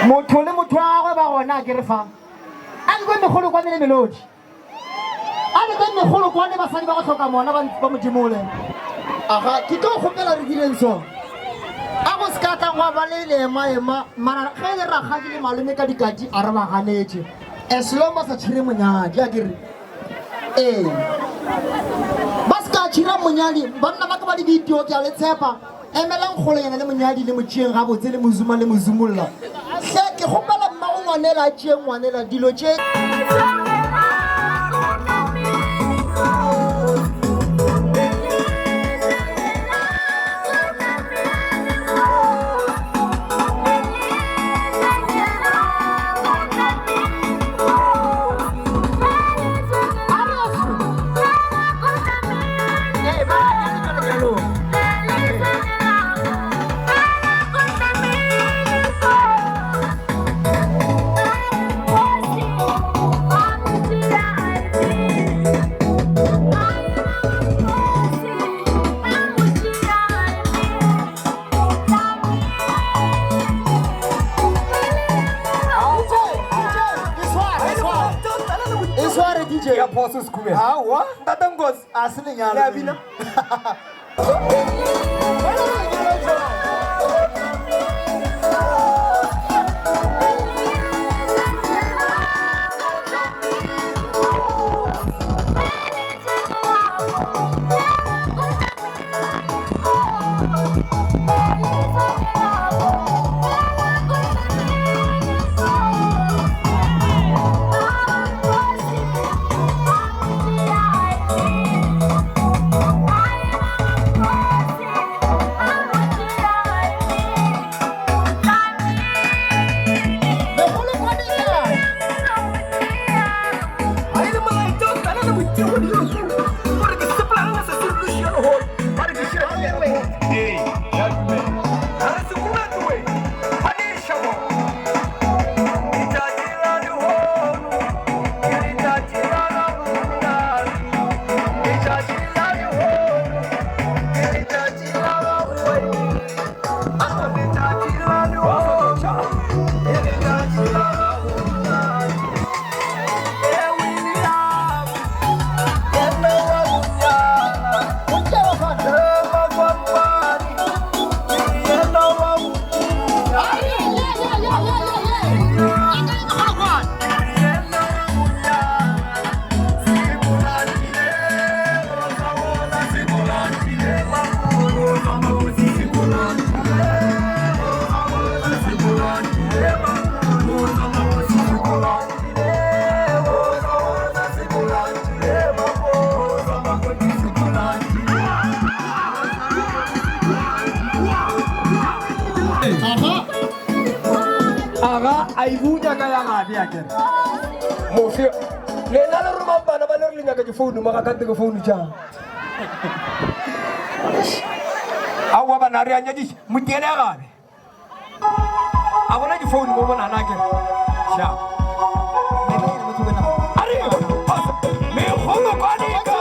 motho le motho wa gagwe ba gona ke re fa a le kwe megolo kwane le melodi a le kwe megolo kwane basadi ba go tlhoka mona ba modimole aga ke tlo kgopela re dileng so a go se ka tla ngwa ba le ema mara ge le ragadi le malome ka dikati a re ba ganetse eslo ba sa tshire monyadi a ke re ee ba se ka tshira monyadi banna ba ka ba le video ke a le tshepa emelang kgolonyana le monyadi le motšheng ga botse le mozuma le mozumulla hle ke kgopela mmago ngwanela a tšee ngwanela dilo tše DJ ya phoso sikhube hawa tata Nkosi asilinyalo yabina aibunya kaya ngapi akhir mufio lena le rumah bana ba le linya ka phone maka ka tega phone ja awa bana re anya di mutiele gabe abona di phone mo bona na ke sha are me khono kwani ka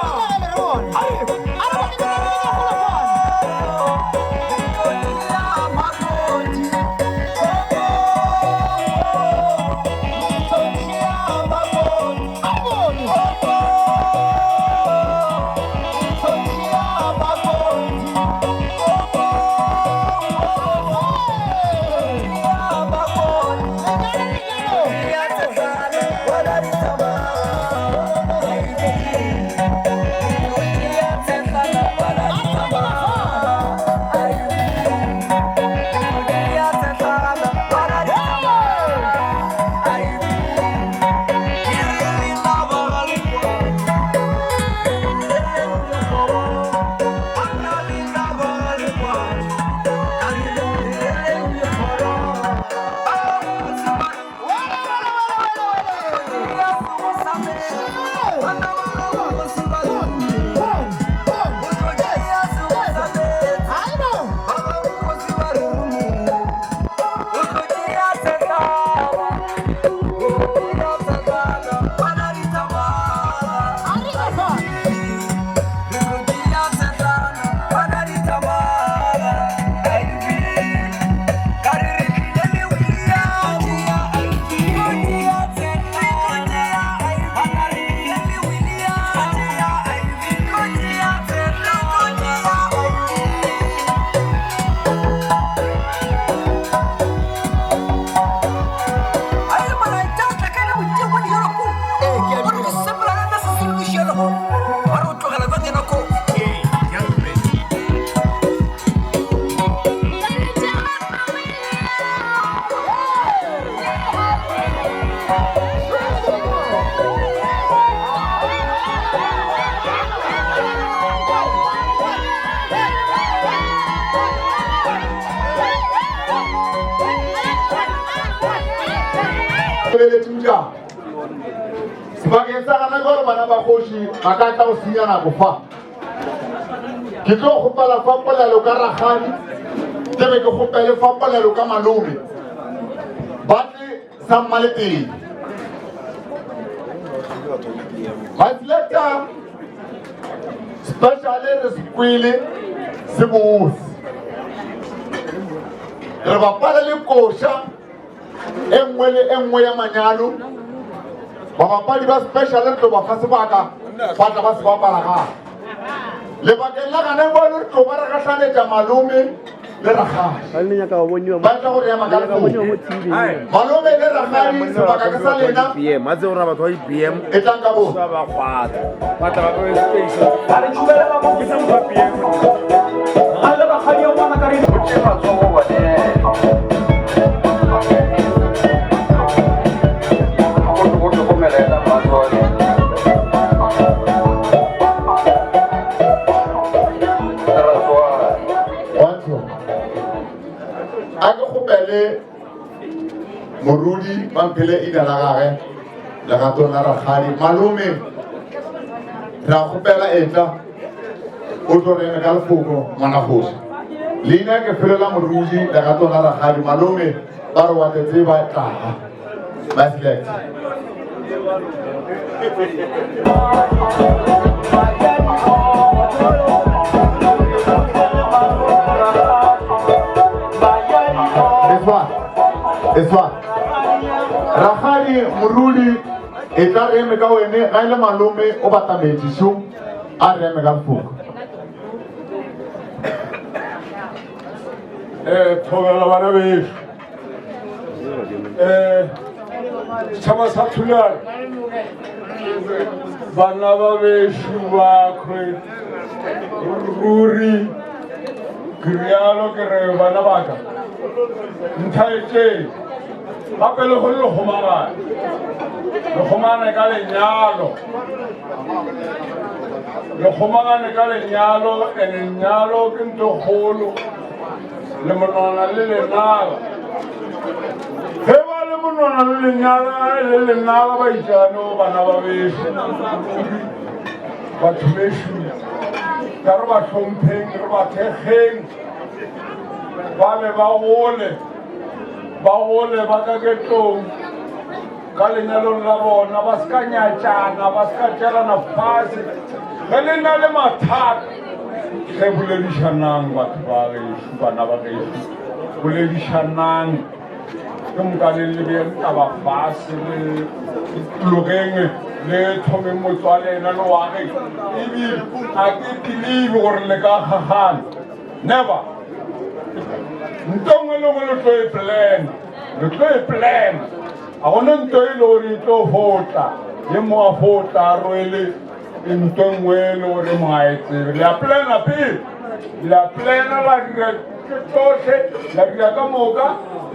sebakeng sa gana gore bana ba kgoši ba ka tla go senya nako fa ke tlo kgopela fampolelo ka ragadi ke be ke kgopele fampolelo ka malome ba tle sa mmaleteng batleta specially re se kwele se bose re bapala le koša e nngwe le e nngwe ya manyalo babapadi ba special re tlo ba fa sebaka ba tla ba se bapala ga lebakeng la gane bo re tlo ba re gatlhanetša malome le ragadi ba tla go reama ka malome le ragadi sebaka ke sa lena e tlang ka bone morudi bamphele ina la gage legatong la ragadi malome ra kgopela etla o tlo reme ka lefoko ngwanagosi leina ke felela morudi legatong la ragadi malome ba re watetse ba tlaga ba select Eswa Ragadi morudi e tla reme ka wene ga ile malome o batametse so a reme ka lefoko thobela bana beso setšhaba sa thulane bana ba beso bakwe ruri ke rialo ke re bana baka nthaetseng gape le go le kgomagane ka lenyalo and lenyalo ke ntho kgolo le monwana le lenala ge ba le monwana le lenala ba itšane o bana ba beso batho beso ka re ba hlompheng re ba thekgeng ba be ba gole ba ka ketlong ka lenyalong la bona ba se ka nyatšana ba se ka tšelana fase ge le na le mathata ge boledišanang batho ba gešo bana ba gešo boledišanang ke mokaneng le beng taba fase le tlogeng le thomeng motswalena le wage ebile a ke believe gore le ka gagana never ntongwe le go le tlo e plan a gona nto e le gore e tlo fotla ye mo a fotla a rwele ntongwe e le gore mo a etsebe le a plana pele la plana la dira tsohle la dira ka moka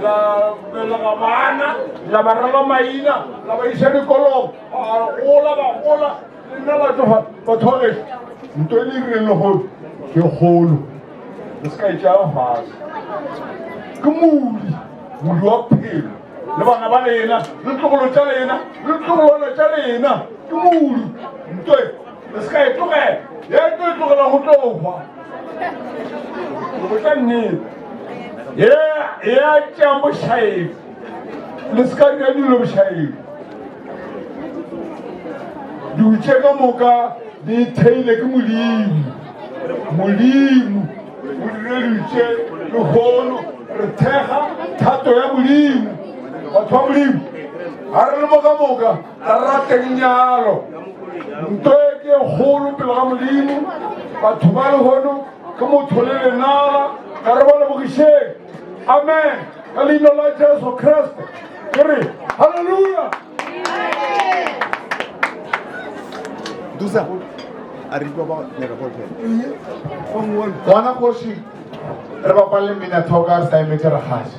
la belega bana la ba rala maina la ba isa dikolong a gola ba gola le nna la tsofa batho ba gešo nto e le dirileng le gore ke kgolo le se ka itšea fase ke modi wa phelo le bana ba lena le tlogolo tša lena le tlogolwana tša lena ke modi ntoe le se ka e tlogela ya tlo e tlogela go tlofa go tla nnete ya tša bošaedi le se ka dira dilo bošaedi diutše ka moka di theile ke modimo o dire diutše legolo re thekga thato ya modimo batho ba modimo ga re le moka ga re rateng nyalo nto e ke kgolo pele ga modimo batho ba legono ke motho le lenala ka re ba lebogišeng amen ka leina la jesu kriste ke re halleluja ngwana kgoši re bapale minatoka re sa emetse ragadi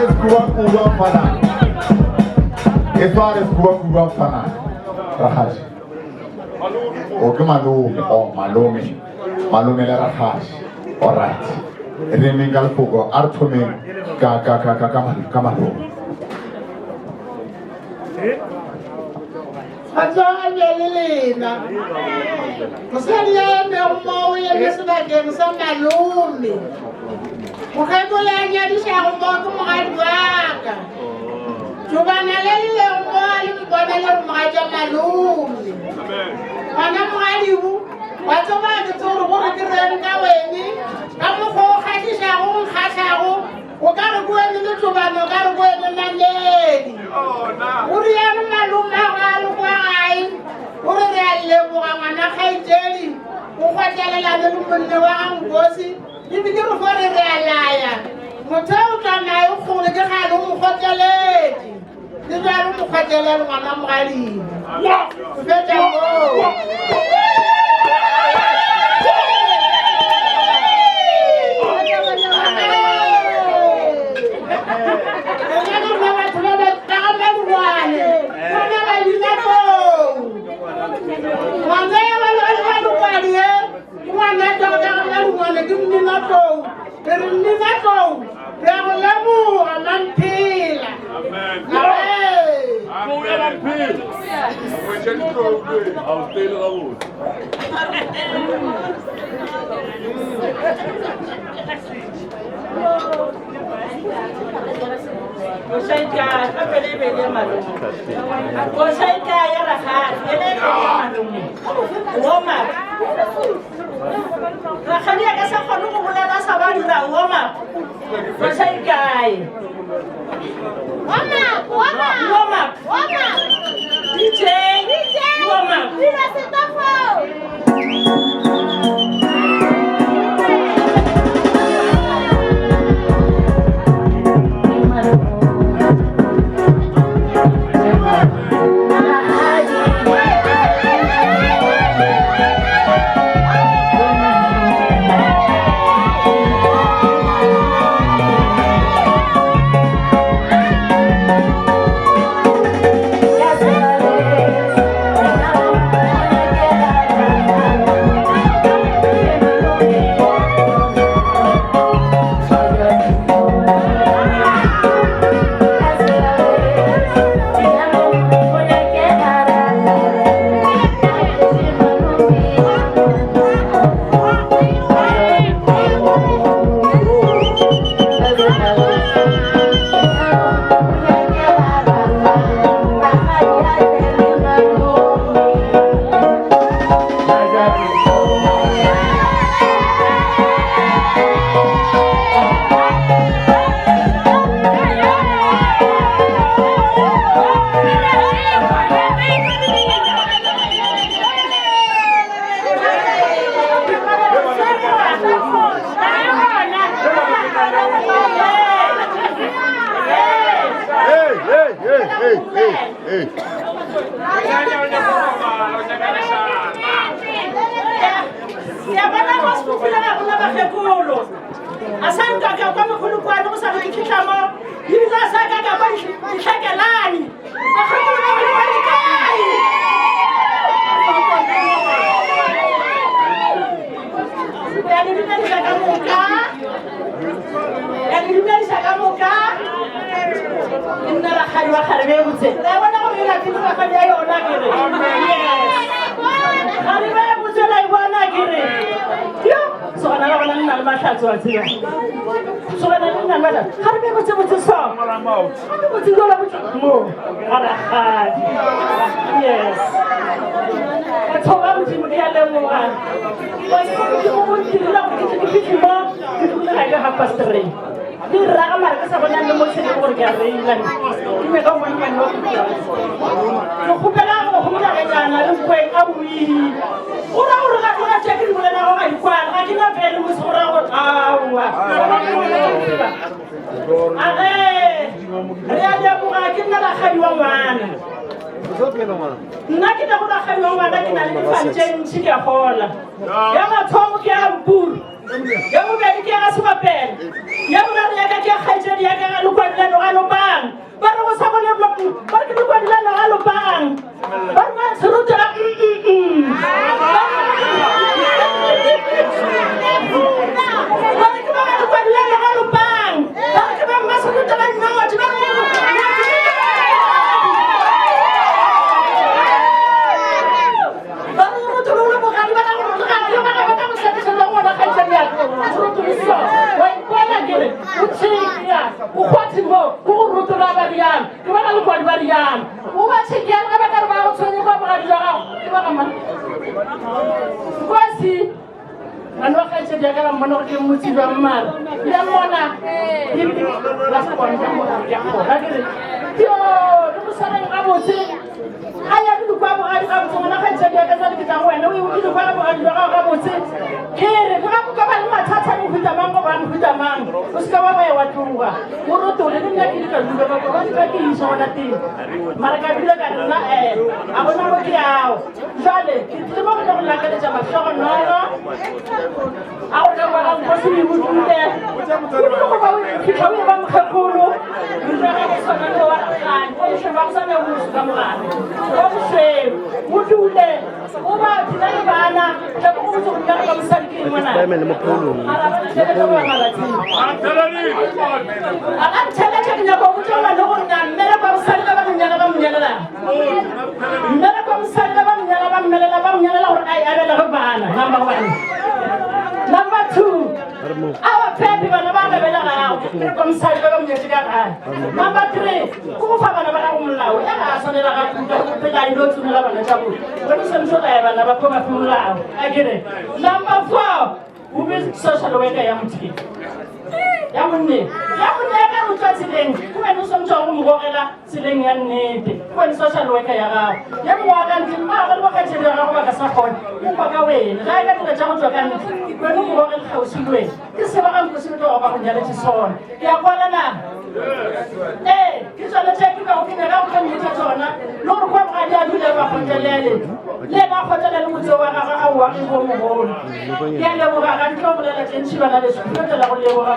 as Kuba Fana. As far as Kuba Fana. Rahash. Okay, Malume. Oh, Malume. Malume le Rahash. All right. Remingal Fugo. Artume. Kamalu. Atswanya lelena. Mosadi ya me mo ya le sebakeng sa malome. Mokgekolo ya nyadisha go mo ke mogadi waka. Tšobana le le mo le mbona le mogadi wa malome. Bana mogadi bu wa tsoba ke tsoro gore ke reng ka wene ka mokgwa o kgatlhišago o nkgatlhago o ka re buene le tšobana o ka re buene naledi o riana malome a go a le kwa gae o re re a leboga ngwana kgaitsedi o kgwatelelane le monne wa gankosi ebile re fo re re a laya motho o tsamaye o kgole ke gale o mokgoteledi le jalo mokgotelele ngwana mogadimo o fetsa moo I'll stay the road. DJ, warm up. ya bobedi ke ga sebapela ya boraro ya ka ke kgaitsedi ya ka ga lekwadilano ga lopang ba re go sa bone ba re ke lekwadilano ga lopang ba re ba serutela Number 2, our family bana ba ga bela ga kom sai ba mo nyeti ga ga. Number 3, ku fa bana ba ga molao ya ga so ne la ga ku pe ga ndo tsu la bana tsa ku. Ba ni se mso ga bana ba ko ba molao. Agere. Number 4, u be social worker ya mutiki. Ya munne ka rutwa tsileng ku ba no so mso go mo gogela tsileng ya nnete. Ku ba ni social worker ya ga. Ya mo wa ka ntse ma ga ba ka tshela ga ba ka sa khona. Ku ba ka wena ga ka tla tsa go tswa ka nnete. Ba no mo gogela khausilwe. Ke se ba ga go se tlo ba go nyala tsona. Ya kwala na. Ke tsona tse ke ba go kenya ga go nnete tsona. Lo go kwa ga ya dula ba go ntelele. Le ba go tlela le motse wa ga ga wa go mo go. Ya le go ga ntlo go lela tshentshi ba na le sekolo tla go le go ga.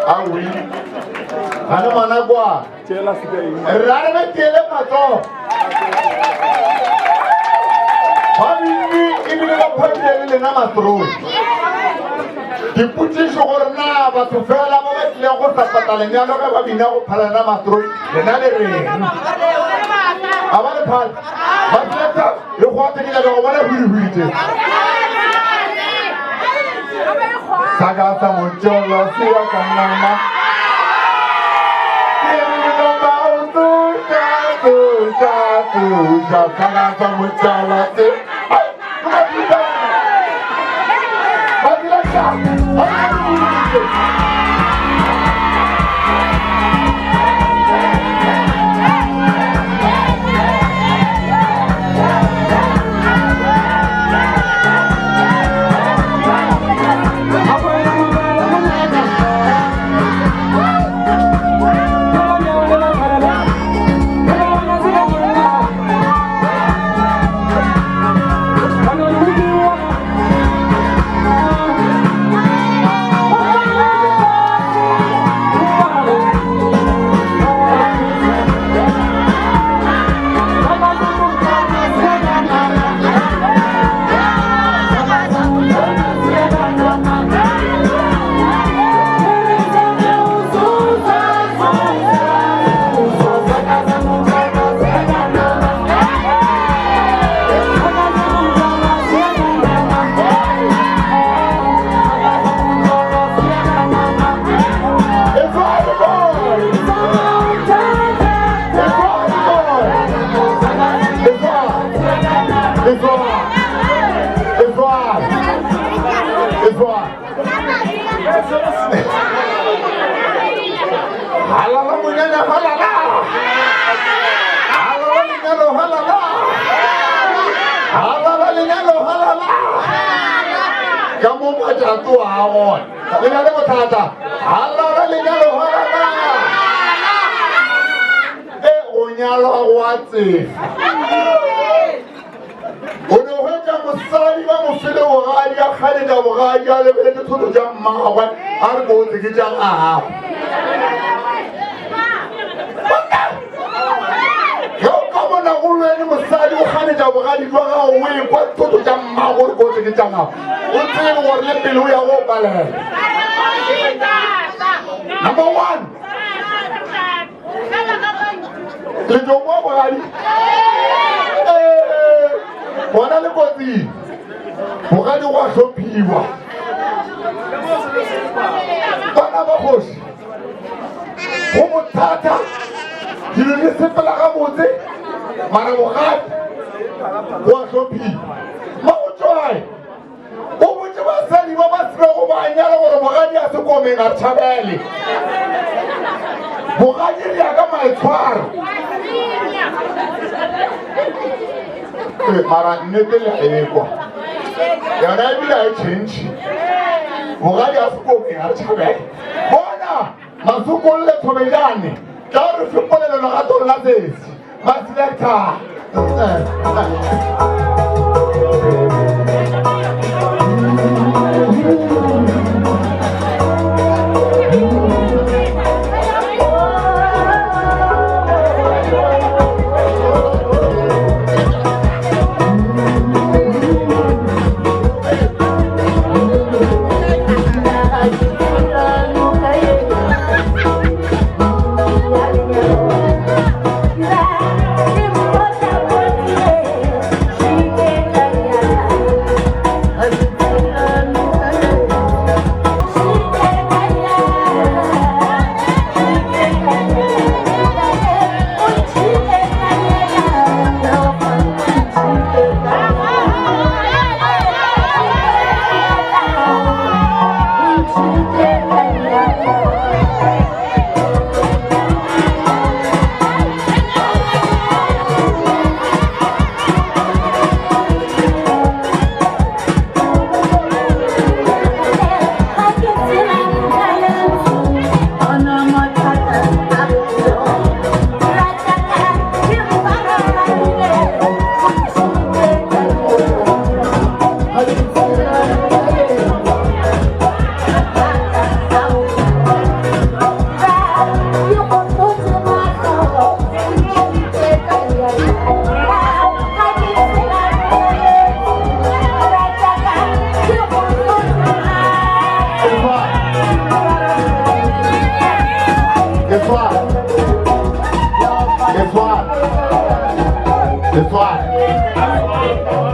Awi, ana mana gua. Rara me tele mato. Kami ini ba phote le na matro. dipotšišo gore na batho fela ba ba tlileng go sa patalenyano ge ba bina go phalana matroi lena le reng a ba le phala ba tleta le go atekenyaka go bona huihuditse saka sa motšolo se wa ka nama tuja saka sa motšolo se Number one. Le jomo bogadi. Bona le kotsi. Bogadi wa hlophiwa. Bana ba khoshi. Go mothata. Dilo le sepela ga botse. Mara bogadi. Wa hlophiwa. Ma o tswai. O botse ba sadi ba ba tsela go ba nyala gore bogadi a se komeng a thabele. Bogadi ya ka maitshwaro. Mara nnete le ekwa. Yana ebile a change. Bogadi a se komeng a thabele. Bona masukolle thobelane. Ka re fepolelo ga tona tsesi. Masileka. She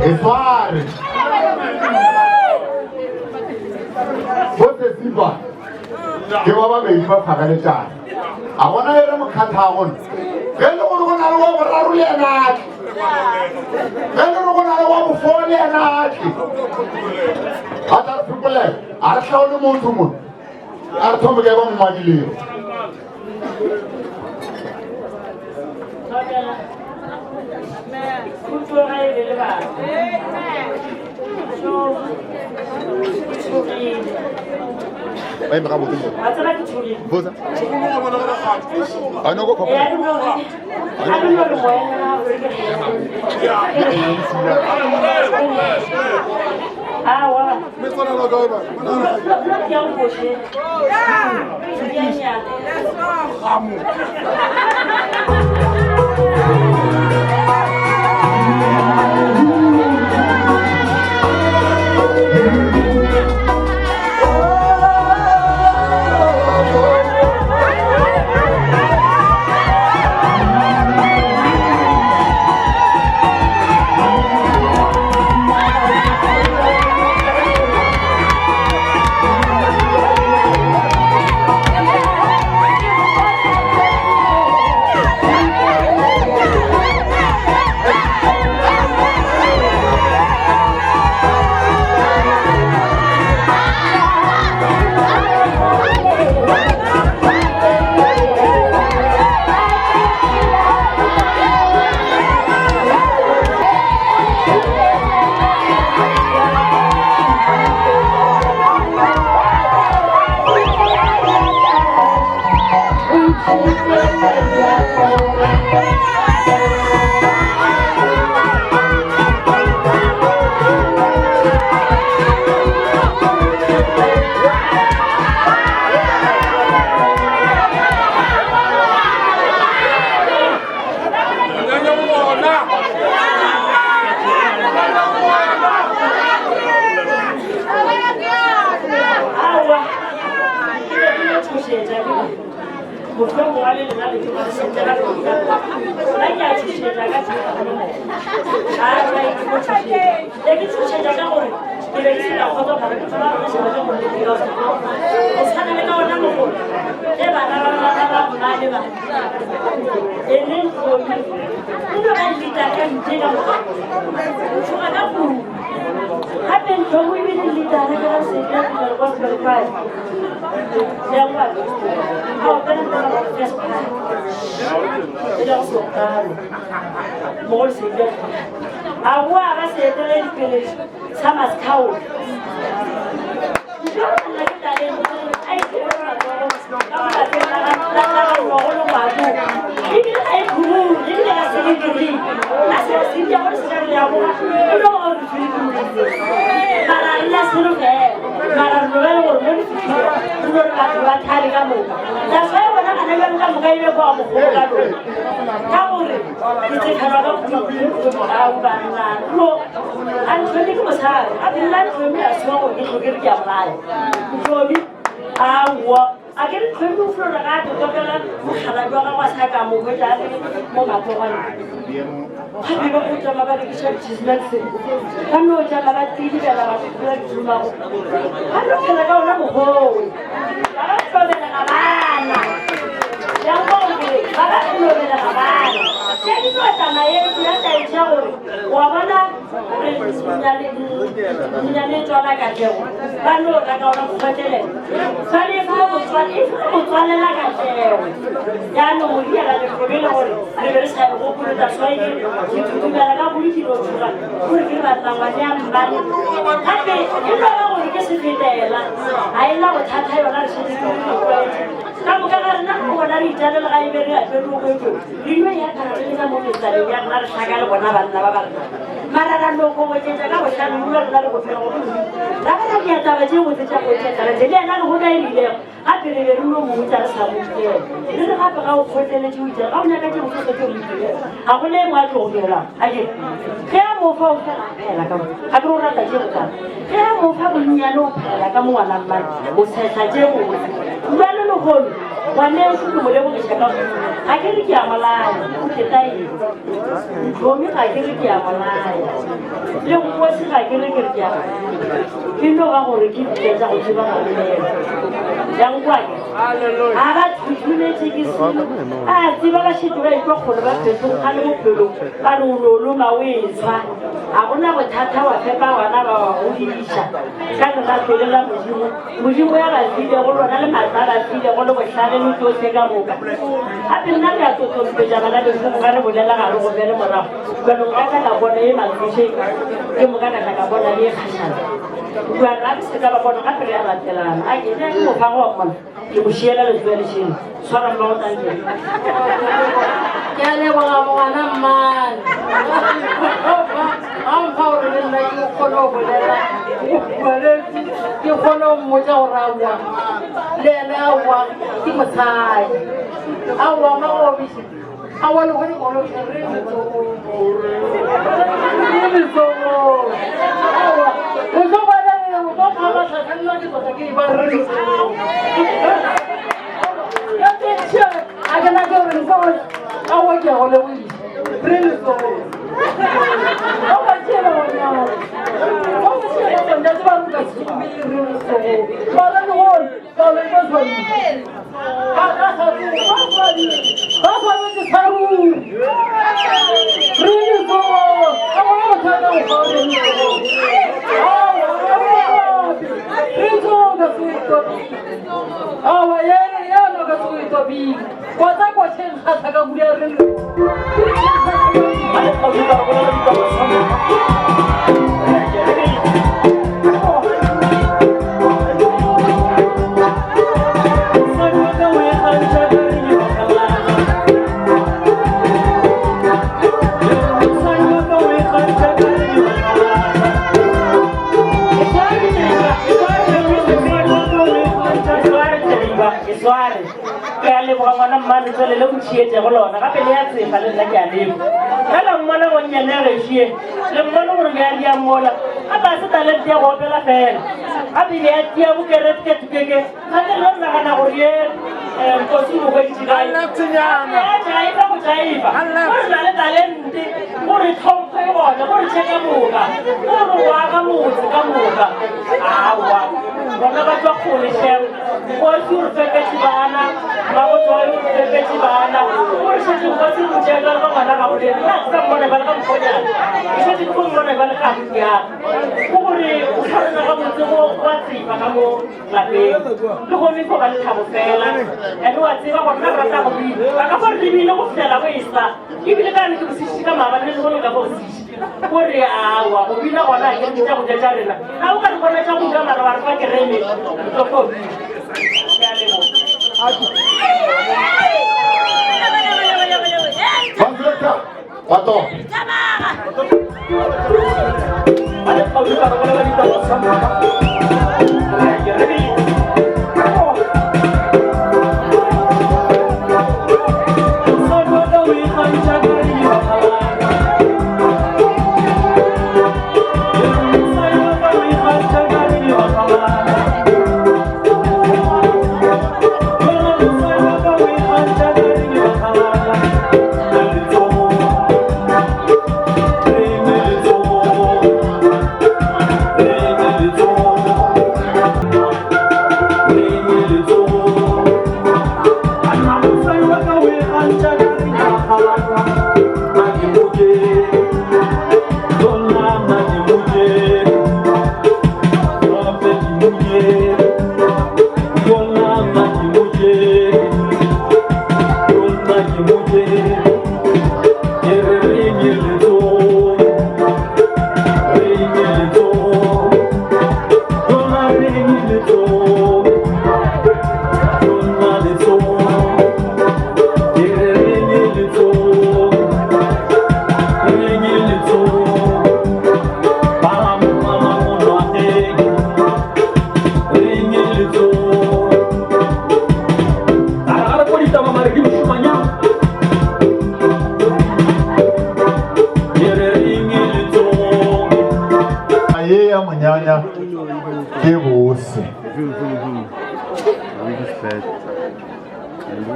Esware. Bote sipa. Ke ba ba be ba phagaletsana. A bona ere mokhatha a gona. Ke le go na le wa boraro le ena. Ke le go na le wa bofole ena. Ata phupole, a re tlhaole motho mo. A re thombe ke ba mmadileng. Vai me raboter. Boza. Ano go papa. Awa. Me sona la goba. wane se mo le bo ke ka a ke re ke a malaya ke tai go mi a ke re ke a malaya le go se ga ke re ke a ke no ga gore ke tsetsa go tseba ga le yang kwa a ga thutune tse ke se a tseba ga shito ga itwa go ba tsetso ga le bophelo ba re o lo ma o etswa a gona go thata wa fepa wana ba go diisha ka nna tselela modimo ya ga file go lona le matla ga file go le go hlale mo tso se ka moka a pinna ka tso tsa bana le go ga re bolela ga re go bele morago ka no ka ka bona e matlishe ke mo ka ka bona le khashana kwa ra se ka ba bona ka pele ya ratelana a ke ne mo fa go bona ke mo shiela le tswele shini swara mo tantse ke a le bona mo ana man I'm proud of it, like you follow over there. You follow Mojawa, Lena, Timasai. I want my office. I want to win all of the really so. There's nobody who don't have us and not to give I cannot go in forward. I want you all the way. Really so. Le go tshetse go lona gape le ya tsega le nna ke a lebo ka la mmona go nyanegešie le mmona gore ke a dia mola a ba se talente ya go opela fela gape le ya tia bokereketukeke gape le nnagana gore ye nkosimo go jaifa go jaifa gore na le talente gore tlhompho e gone gore tšheka moka gore wa ka motse ka moka awa bona ba tswa kgole sheo kosi o re fepetse bana ba go tswa o re fepetse bana gore šetse kosi o jeka ka ngwana ga bolele nna ka mmone ba le ka mokgonyana ke šetse ko mmone ba le ka mokea ko gore o tshwarena ga botse go wa tsipa ka mo lapeng le go mefo ba le tlhabo fela ande wa tseba gore nna rata go bile ba ka fa re lebile go fitela go esa ebile ka ne ke bosisi ka maabane le gone ka go bosisi gore awa go bina gona ke tša go ja rena ga o ka re bona tša go ja mara ba re fa kereme tlofo ke a lebo Bandreka, bato. Ada kau juga kalau lagi tahu sama. Ya ready. Sono dawi khancari bahala. Sono dawi khancari bahala.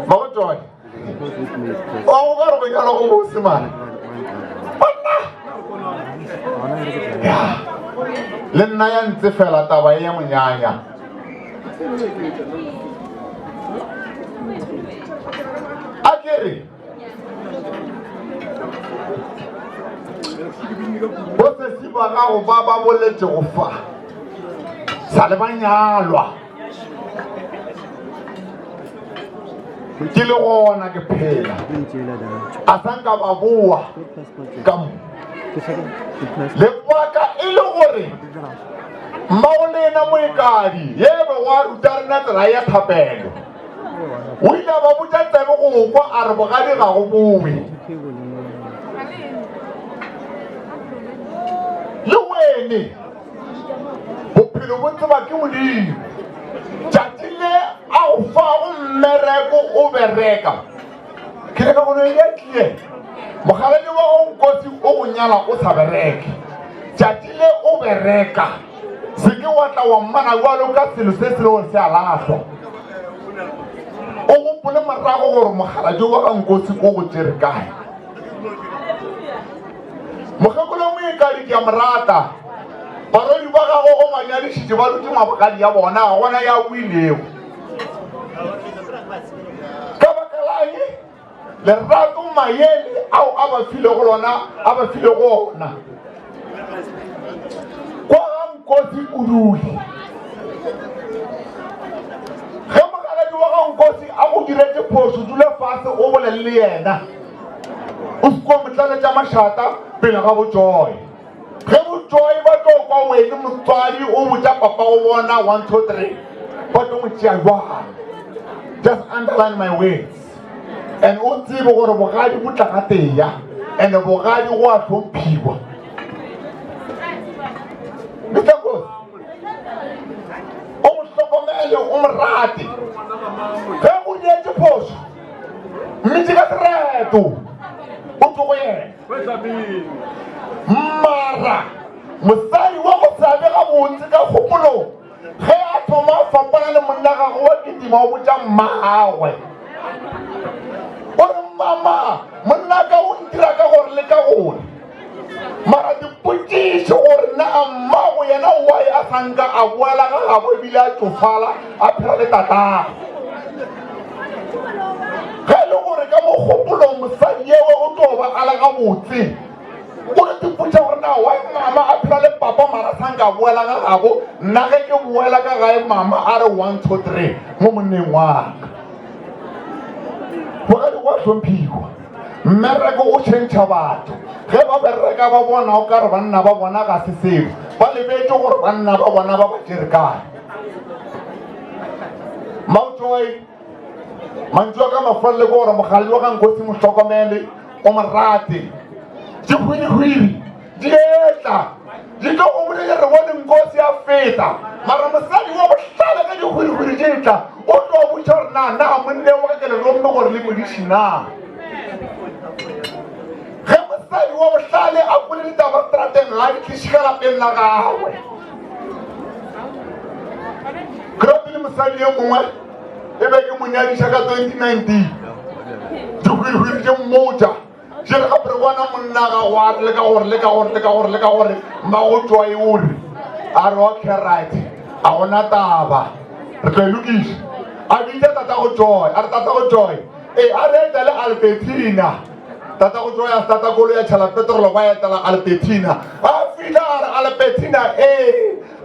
ba go joy o go ka re go nyala go bose mane banna le nna ya ntse fela taba e ya monyanya a kere bo se ba gago ba boletse go fa sa le banyalwa ke le gona ke phela a sanka ba boa ka mo le baka e le gore maolena moekadi yebe wa ruta rena tsela ya thapelo o ile ba botsa tsebe go kwa a re bogadi ga go bowe le wene bophelo bo tseba ke modimo tšatši le a go fago mmereko o bereka ke le ka gono ya tlie mogaledi wa go nkotsi o go nyala o sa bereke tšatši le o bereka se ke wa tla wa mmana jalo ka selo se se le gore se a lahlwa o gopole morago gore mogaledi wa ga nkotsi o go tšere kae mokgekolo moekadi ke a morata barodi ba gago go manyadišitše ba dutse mabogadi ya bona ga gona ya builego ka baka lange lerato maele ao a ba file go lona a ba file go ona kwa ga nkosi o dule ge mogaledi wa ga nkosi a go diretse phoso dule fase o bolele le yena o sekwa motlaletša mašata pele ga bojoy ge bojoy ba tlo kwa wene motswadi o botša papa go bona 1 2 3 ba tlo mo tšea jwang just underline my words and o tsebe gore bogadi bo tla ga teya and bogadi go a hlomphiwa Mitakosi o mo hlokomele o mo rate ge go nyetse phoso mmitše ka sereto o tlogo yena mara mosadi wa go sabe ga botse ka kgopolong ge a thoma a fapana le monna gago wa ketima o botša mmagwe o re mama monna ka o ntira ka gore le ka gore mara dipotšišo gore na mmago yena oae a sanka a boela ga gabo ebile a tsofala a phela le tatago ge e le gore ka mogopolong mosadi yewe o tlo ba ala ga botse o re dipotša gore na wa mama a phela le papa mara sanka a boela ga gabo nna ge ke boela ka gae mama a re 1 2 3 mo monneng waka bogadi go a hlomphiwa mmereko o tšhentšha batho ge ba bereka ba bona o ka re banna ba bona ga se seo ba lebetse gore banna ba bona ba ba tšere kae maojoy mantšu a ka mafelele ko gore mogaledi wa ga nkosi mo hlokomele o mo rate dikgwedikgwedi di etla di tlo go bolele re bone nkosi a feta mara mosadi wa bohlale ka dikgwedikgwedi di etla o tlo botša gore na monne wa ka kele lomme gore le modiši na ge mosadi wa bohlale a pole ditaba strateng ga di tlišika lapeng la gagwe kropele mosadi ye mongwe e be ke monyadiša ka 2019 dikgwedikgwedi tše mmotša jere gape re bona monna gago a re le ka gore mmagotswa e ore a re okay right a gona taba re tlo e lokiša a bitša tatago joy a re tatago joy a re etele Albertina tatago joy a stata kolo ya tšhala petrolo ba etela Albertina a fila a re Albertina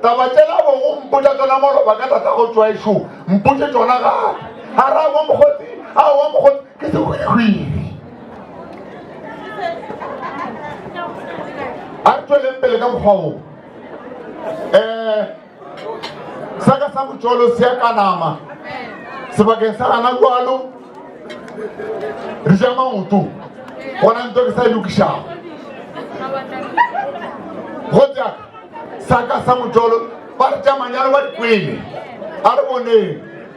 taba tšela bo go mpotša tsona moloba ka tatago joy šo mpotše tsona gape a ra wa mokgotsi ke sekgwedikgwedi a re tsweleng pele ka mokgwao saka sa botšolo se ya ka nama sebakeng sa gana jalo re ja maoto gona nto ke sa e lokišago go tsaka saka sa motšolo ba re tša manyalo ba dikwele a re boneng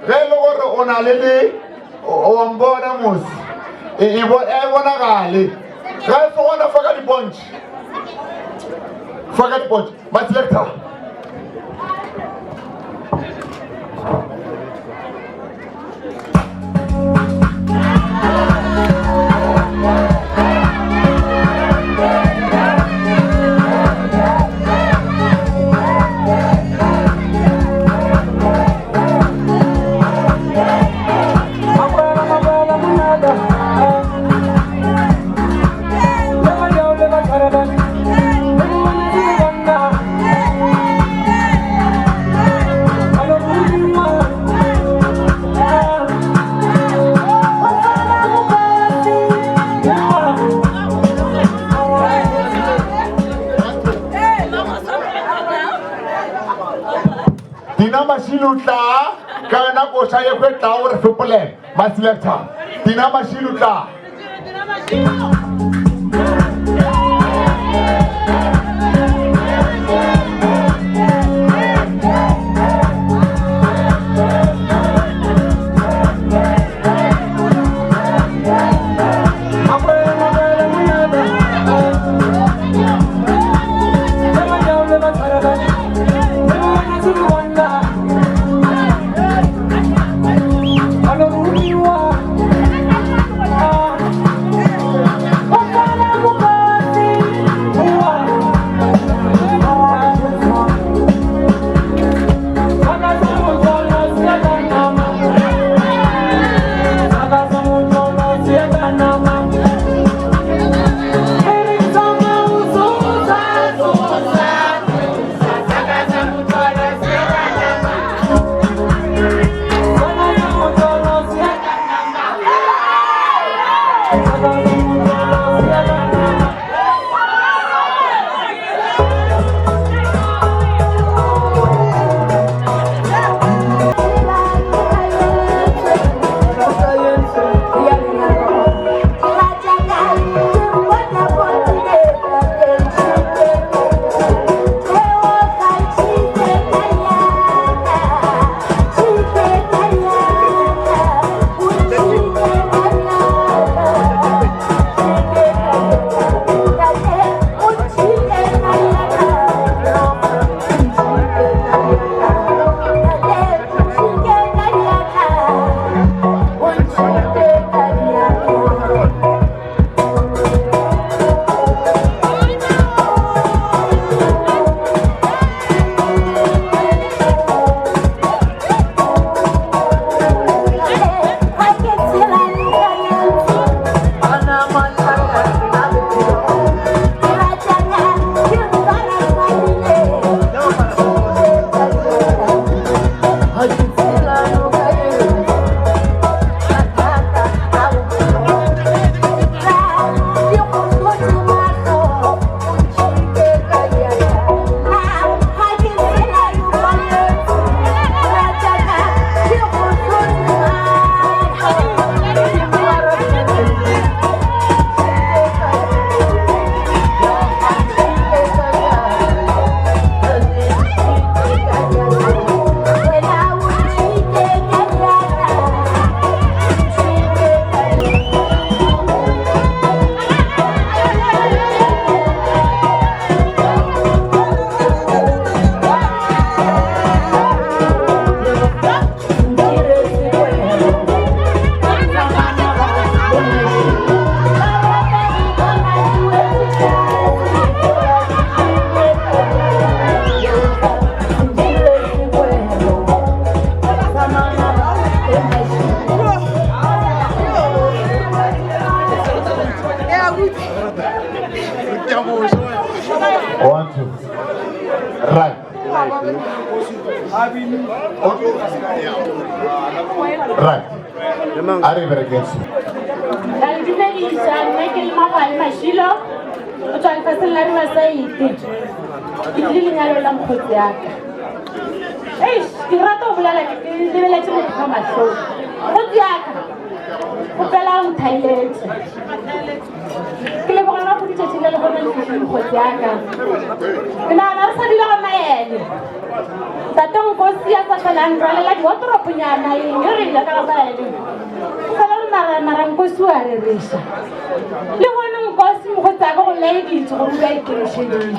ge e le gore o na le ombona mosi e bonagale ga e se gona fa ka dipontšhe ma-selector Tina Mashilutla, Kanako Shayakwe Tower Supple, my selector. Tina Mashilutla. Right. Arrive ragazzi. Dal giovedì c'è che il mapa il mascilo, cioè il castellare va sei. Il lineare la mucchiata. Ehi, il ratto vuole che deve leggere il mascilo. Mucchiata. Bella un taglio. Che le buone robe dice che le buone mucchiata. Non sa di la mai. Tatang kosia sa landra la di otro punyana yori la ka ba ni kala marang ko suare risa le wona ngosi mo go tsa go le di tso go le ke shedi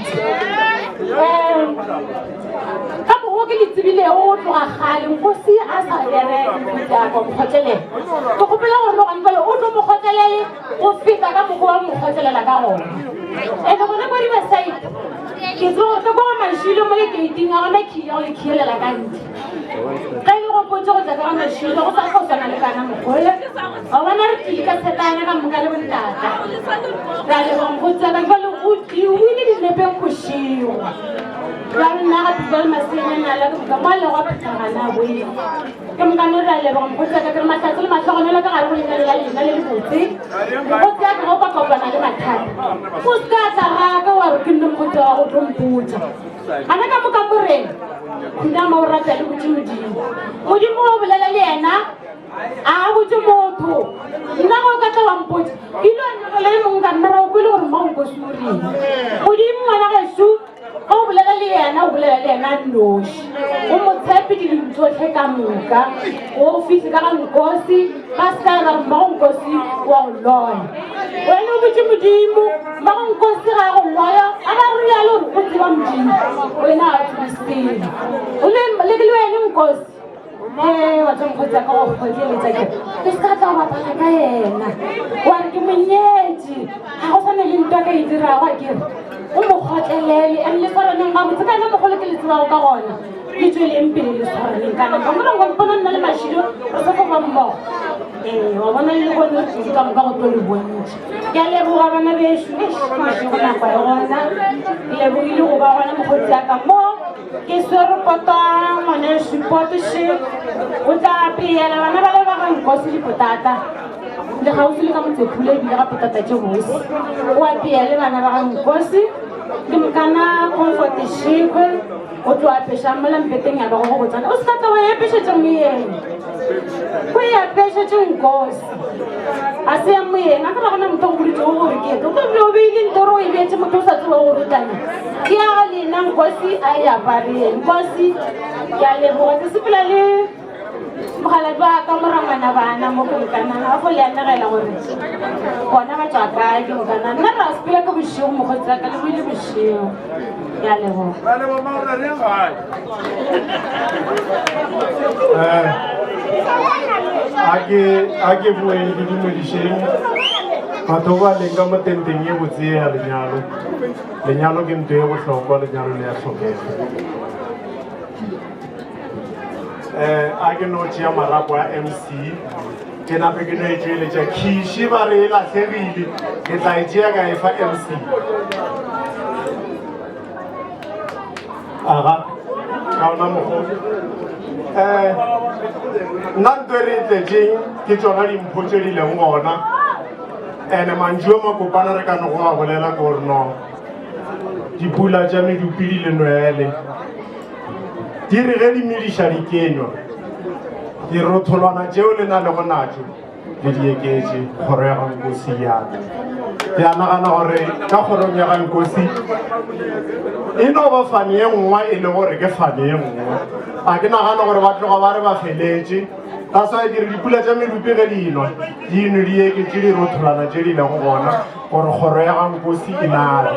ka bo ke litsibile o tloga gale ngosi a sa ere ya go khotele go gopela go no ngale o tlo mo khotele go fita ka mo go mo khotele la ka go e go bona go di ba sai ke tlo to go mashilo mo le ke tinga ga makhiya le khiela la kanti ka ile go potso go tsa ka mashilo go sa go tsana le kana mo go le a bona re ke ka tsetana ka mo ka le bontata ra le go go tsa ba le o di o ile di nepe go shiwa ra nna ga tibel masenya na la ka mo le go phana na bo ke mo ka no ra le go go tsa ka matlhatse le matlhogonelo ka gare go le la lena le botse go tsa ka go ka kopana le mathata go ska tsa ga ka wa re ke nne go tsa go tlomputsa ana ka mo ka boreng nna mo rata le modimo modimo o bolela le yena a botse motho nna go ka tla wa mpotse ilo nna le mongwe ka nna ra o kwele gore mma o nkosuring modimo ngwana geso o bolela le yena o bolela le yena noši o mo tshepe dilemo tsotlhe ka moka o fitlhe ka ga nkosi ba se ka ra mma go nkosi wa go loya wena o botse modimo mma go nkosi ga go loya a ba re yalo gore o tseba modimo wena a tsebiseng o le ke le wena nkosi batho mokgotsa ka go kgotleletsa ke ke se ka tla go bapala ka yena wa re ke monyetsi ga go tshwane le ntwa ka e dirago a kere o mo kgotlelele and le tshwaraneng ga botse kana mogolo ke le tsebago ka gona le tsweleng pele le tshwaraneng kana ka morankwampona nna le mašilo re se foba mmogo wa bona le gone ka moka go tlo le bontši ke a leboga bana bešo go nakwa e gona ke lebogile go ba gona mokgotsi aka mo ke seropota ngwane sepoteše o tla peela bana ba le ba ga nkosi dipotata le gaufi le ka motsephule ebile ga potata tše bosi o apeele bana ba ga nkosi ke mokana comforteshikwe o tlo apešang molampeteng ya bago go botsana o se ka tla wa apešetse moyeng ko e apešetse nkosi a se ya moyeng a ka ba gona motho o boditse o gore kete o ka bile o beile ntore o e beetse motho o sa tseba go rutane ke ya ga lena nkosi a e apareng nkosi ke a leboga ke sepela le mogala ba ka morangwana bana mo ke mokanana a go le anegela gore bona ba tswa kae ke mokanana nna ra sepela ka bošego mokgotsi ka le boile bošego ke a leboga a ke boeng ke dumedišeng batho ba leng ka mo tenteng e botse ya lenyalo ke nto e bohlokwa lenyalo le ya tlhokega a ke no tšea marapo a MC ke nape ke no e tšweletša khiši ba re e latlhegile ke tla e tšea ka e fa MC aga ka ona mogolo nna nto e re e tletšeng ke tsona dimpho tše di leng gona and mantsio makopana re ka no go a bolela ke gore no dipula tša medupi di le nwele di re ge di mediša dikenywa dirotholwana tšeo le na le go natšo le dieketše kgoro ya gankosi yaka ke a nagana gore ka kgorong ya gankosi e no ba fane ye nngwe e le gore ke fane ye nngwe a ke nagana gore ba tloga ba re ba feletše ka sa ke re dipula tša medupi ge di nwa di nwe dieketše dirotholwana tše di lego gona gore kgoro ya gankosi e nale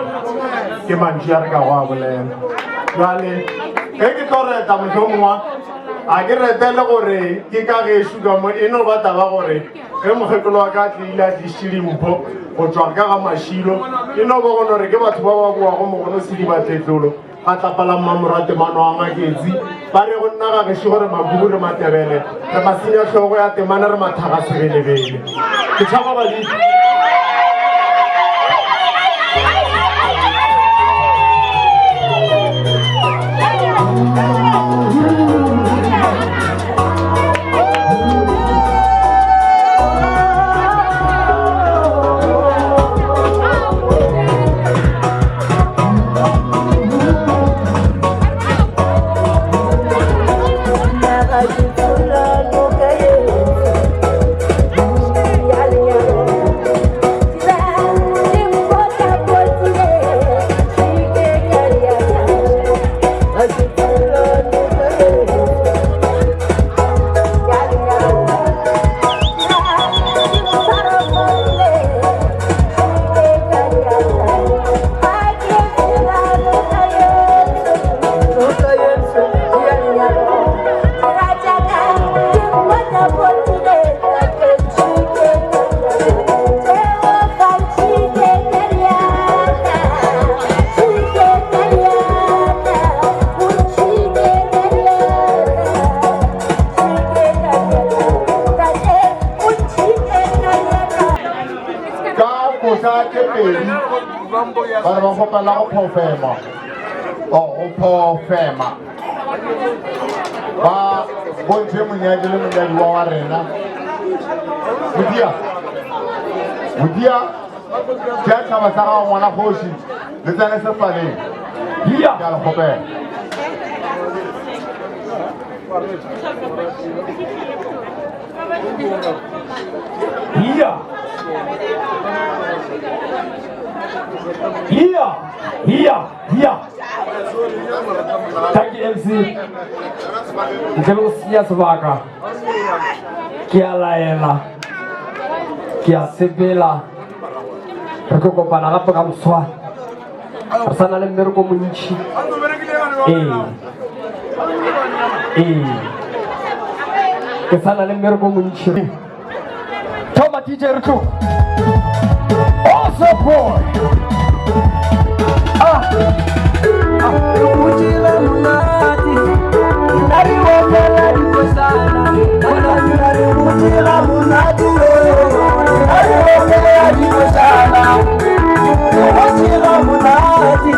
ke mantšu ya re ka go a bolela jale ge ke tlo reta mohlomongwa a ke retele gore ke ka gešo ka mo e no ba taba gore ge mokgekolo wa ka a tleile a tlišitše dimpho go tswa ka ga mašilo e no ba gone gore ke batho ba ba boago mogono se di batletlolo a tlapala mmamorate mano a maketsi ba re go nna ga gešo gore makubu re matebele re masenya tlhogo ya temane re mathaga sebelebele ke tšhaba badidi ba re ba gopela go phofema o go phofema ba bontshe monyadi le monyadi wa rena modia ke a tšhaba sa gago ngwana kgoši le tsene sefaleng ke a le gopela Thank you, MC. Nkabe siya sebaka. Ke a laela. Ke a sepela. Re tlo kopana gape ka moswa. Re sana le mmereko montši. Ke sana le mmereko montši. Thoma DJ re tlo. Awesome boy. Ujila munati, nari wakala dikosana. Nari ujila munati, nari wakala dikosana. Ujila munati,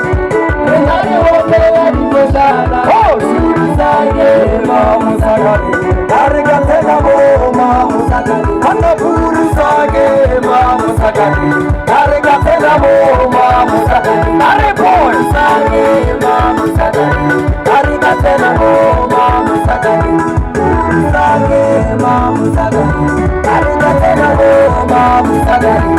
nari wakala dikosana. Oh, sisage mamu sagari, nari katena mo mamu sagari. Hana puri sage mamu sagari, nari katena mo mamu sagari. Nari boy sage mamu sagari, nari katena mo mamu sagari. Puri sage mamu sagari, nari katena mo mamu sagari.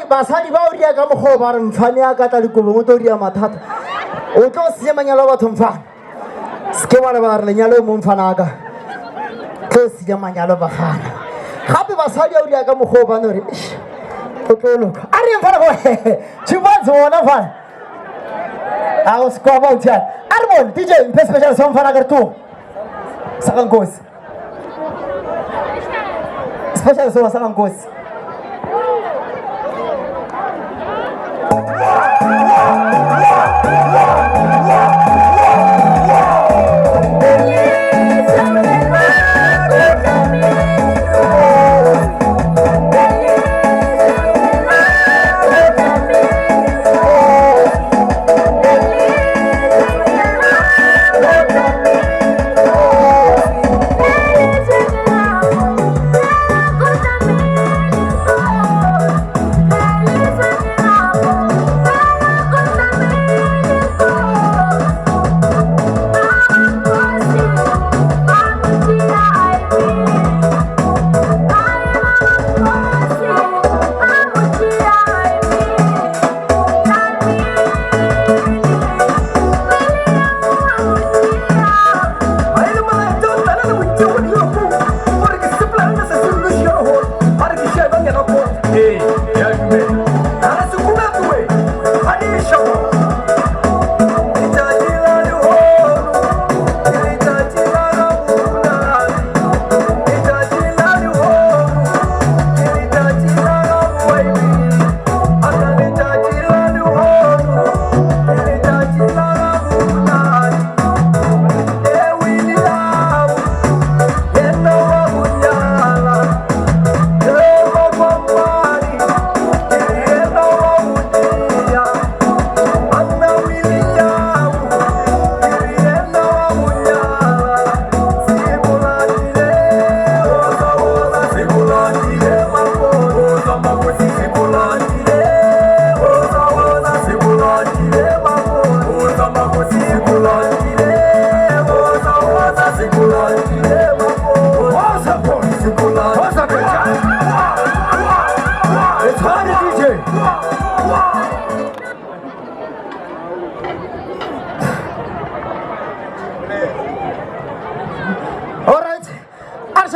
Basadi ba o dia ka mogho ba re mfane ya ka tla dikobo mo to dia mathata o tlo se manyalo batho mfana ske ba le ba re lenyalo mo mfana ka tlo se dia manyalo ba fana gape basadi o dia ka mogho ba no re o tlo loka a re mfana go chibanzo wona fana a o sko ba utya a re bon DJ mpe special song fana ka tu sakankosi special song sakankosi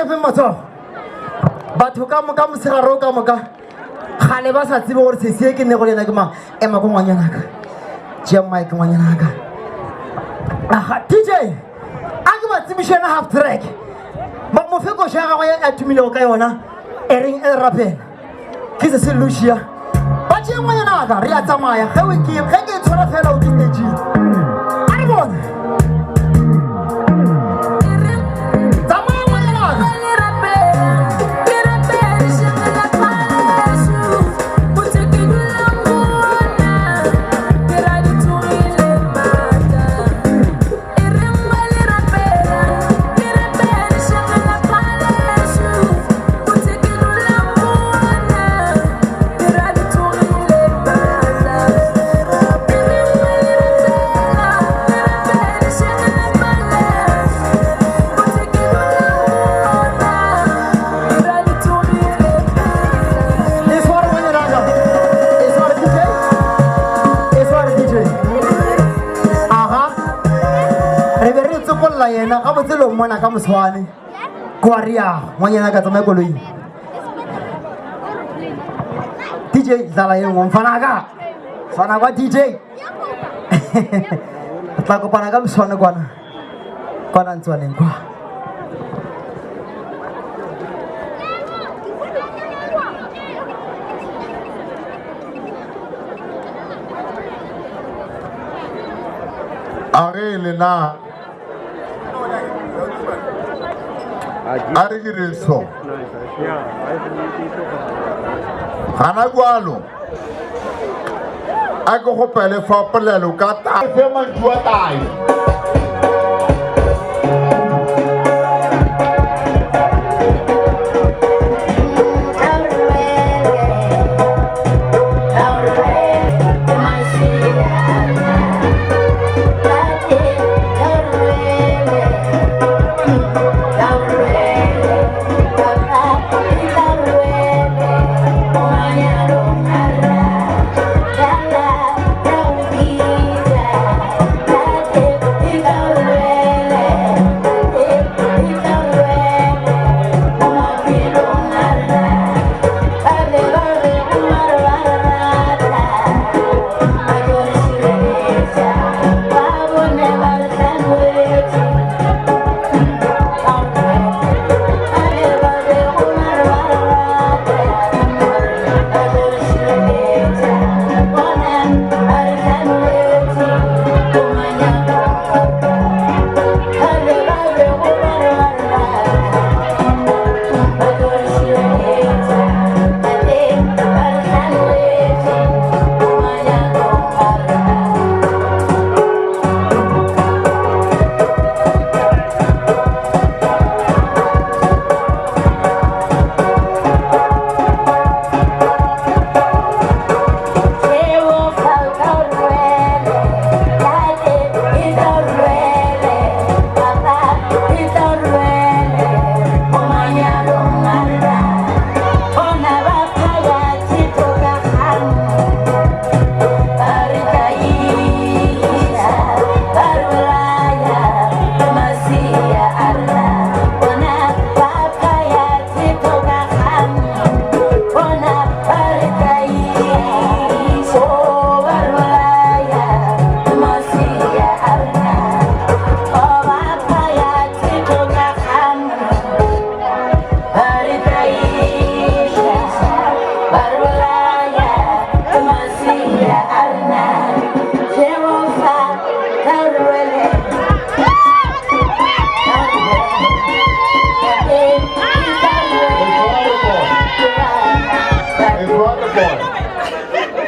shefeng matsogo batho ka moka mosegare o ka moka gale ba sa tsebe gore sesie ke nne go lena ke mang ema ko ngwanyanaka jea mike ngwanyanaka aga dj a ke ba tsebišana half track mofekošo ya gago a thomilego ka yona e reng e rapela ke se se lucia ba tšee ngwanyanaka re a tsamaya ge ke tshwara fela o ditaging a re bone yena ga botselong mona ka moswane kwa riago ngwanyana ka tsamaya koloing dj dlala e ngwe mfanaka fana kwa dj tla kopana ka moswane kwana ntswaneng kwa a re lena a re dire so gana kwalo a ke gopele fa polelo ka tafe mantua tae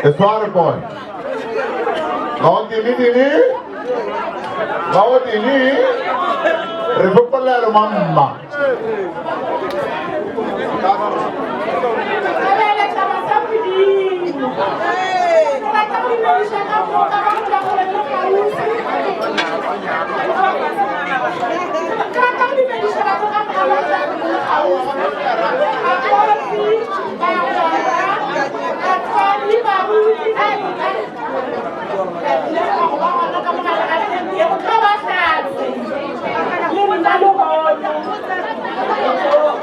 It's water boy. Kau ini, Republik Mama. Terima kasih.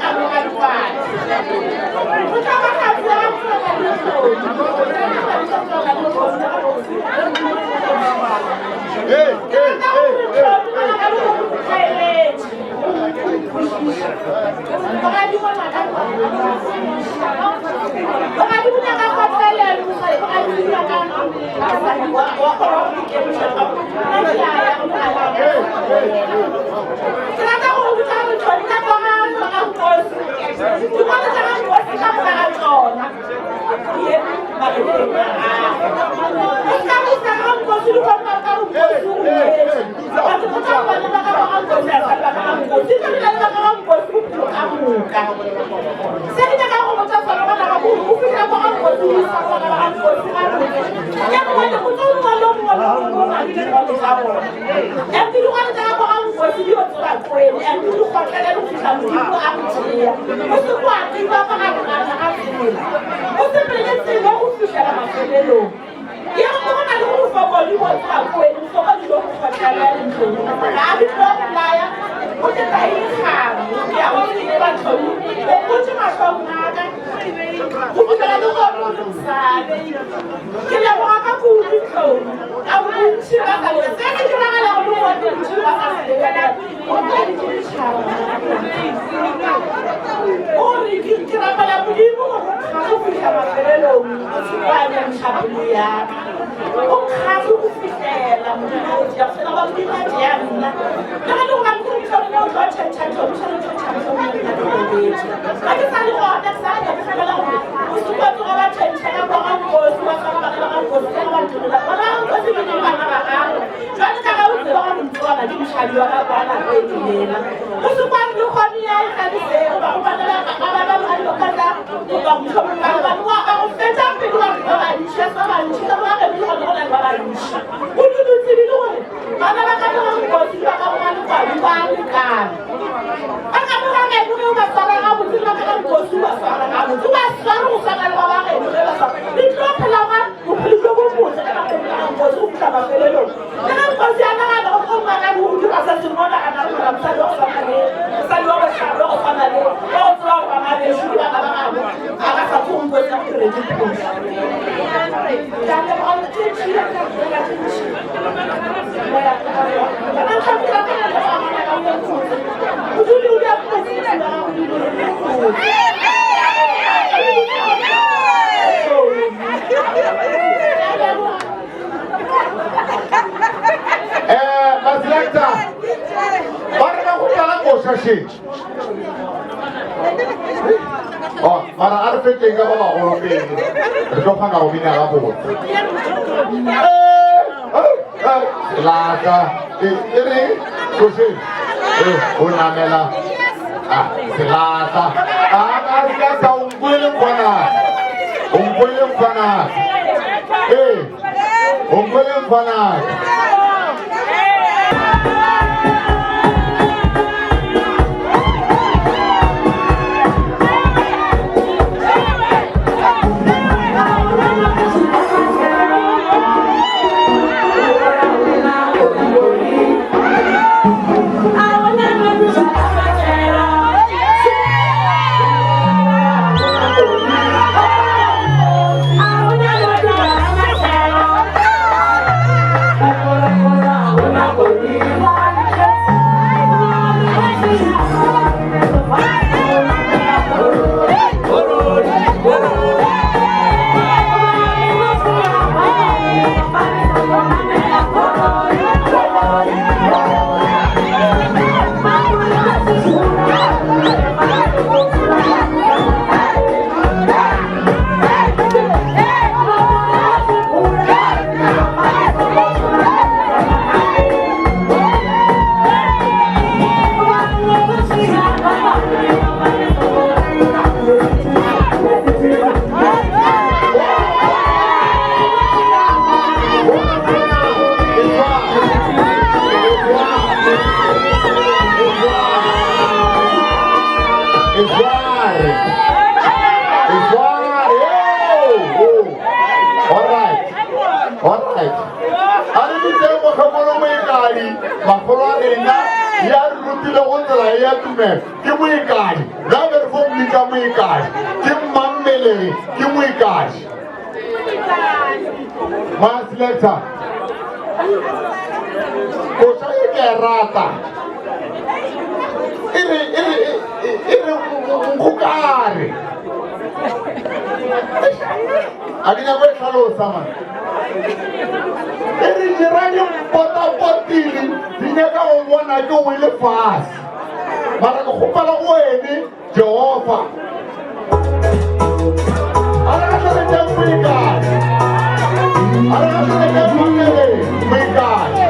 e re dira dipotapotile di nyaka go bona ke wele fase mara ke kgopela go wene Jehova a re ka tlhole teng moikae a re ka tlhole teng mangele moikae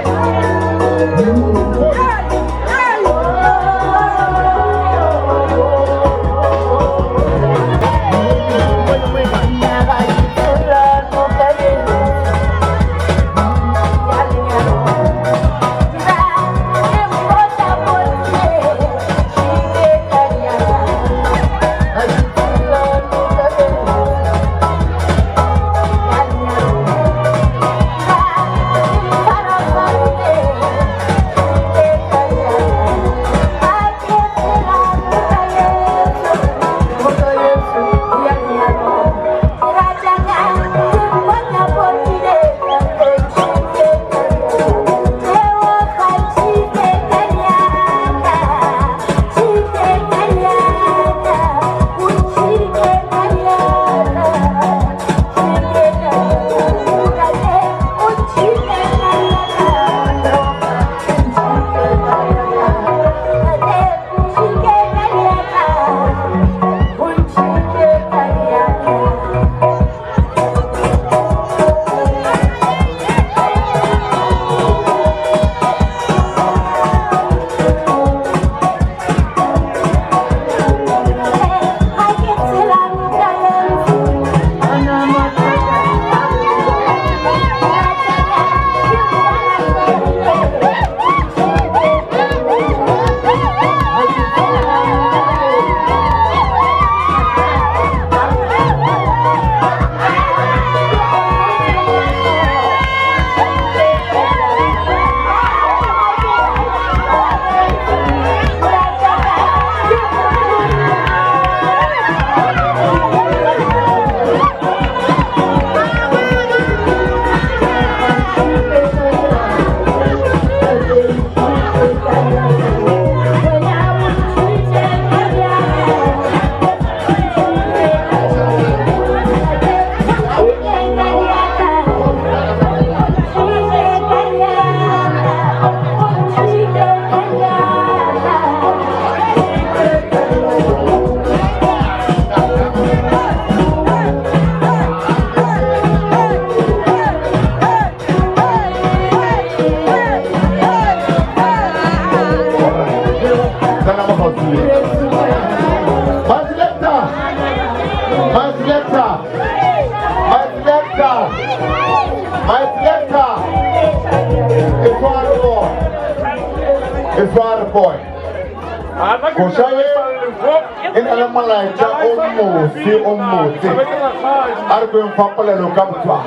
Fampalelo ka botwa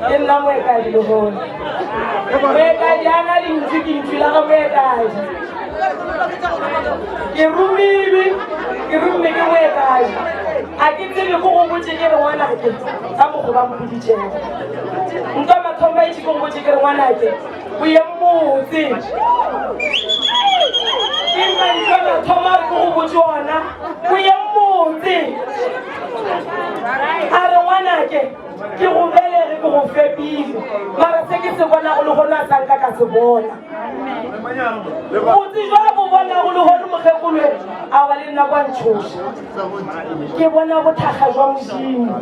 ke nna moekadi le gone moekadi a na le ntse ke ntšhila ga moekadi ke rume ke moekadi a ke tsebe ko go botse ke re ngwanake ka mogo ba mphoditšego nka mathomba e ko go botse ke re ngwanake o ye mmotse ke mantlo mathoma ko go botse ona o ye mmotse a re ngwanake ke go belege ke go fepile mara se ke se bona go le gone a sanka ka se bona botse jwa bo bona go le gone mokgekolwe a wa le nna kwa ntshoša ke bona bothakga jwa modimo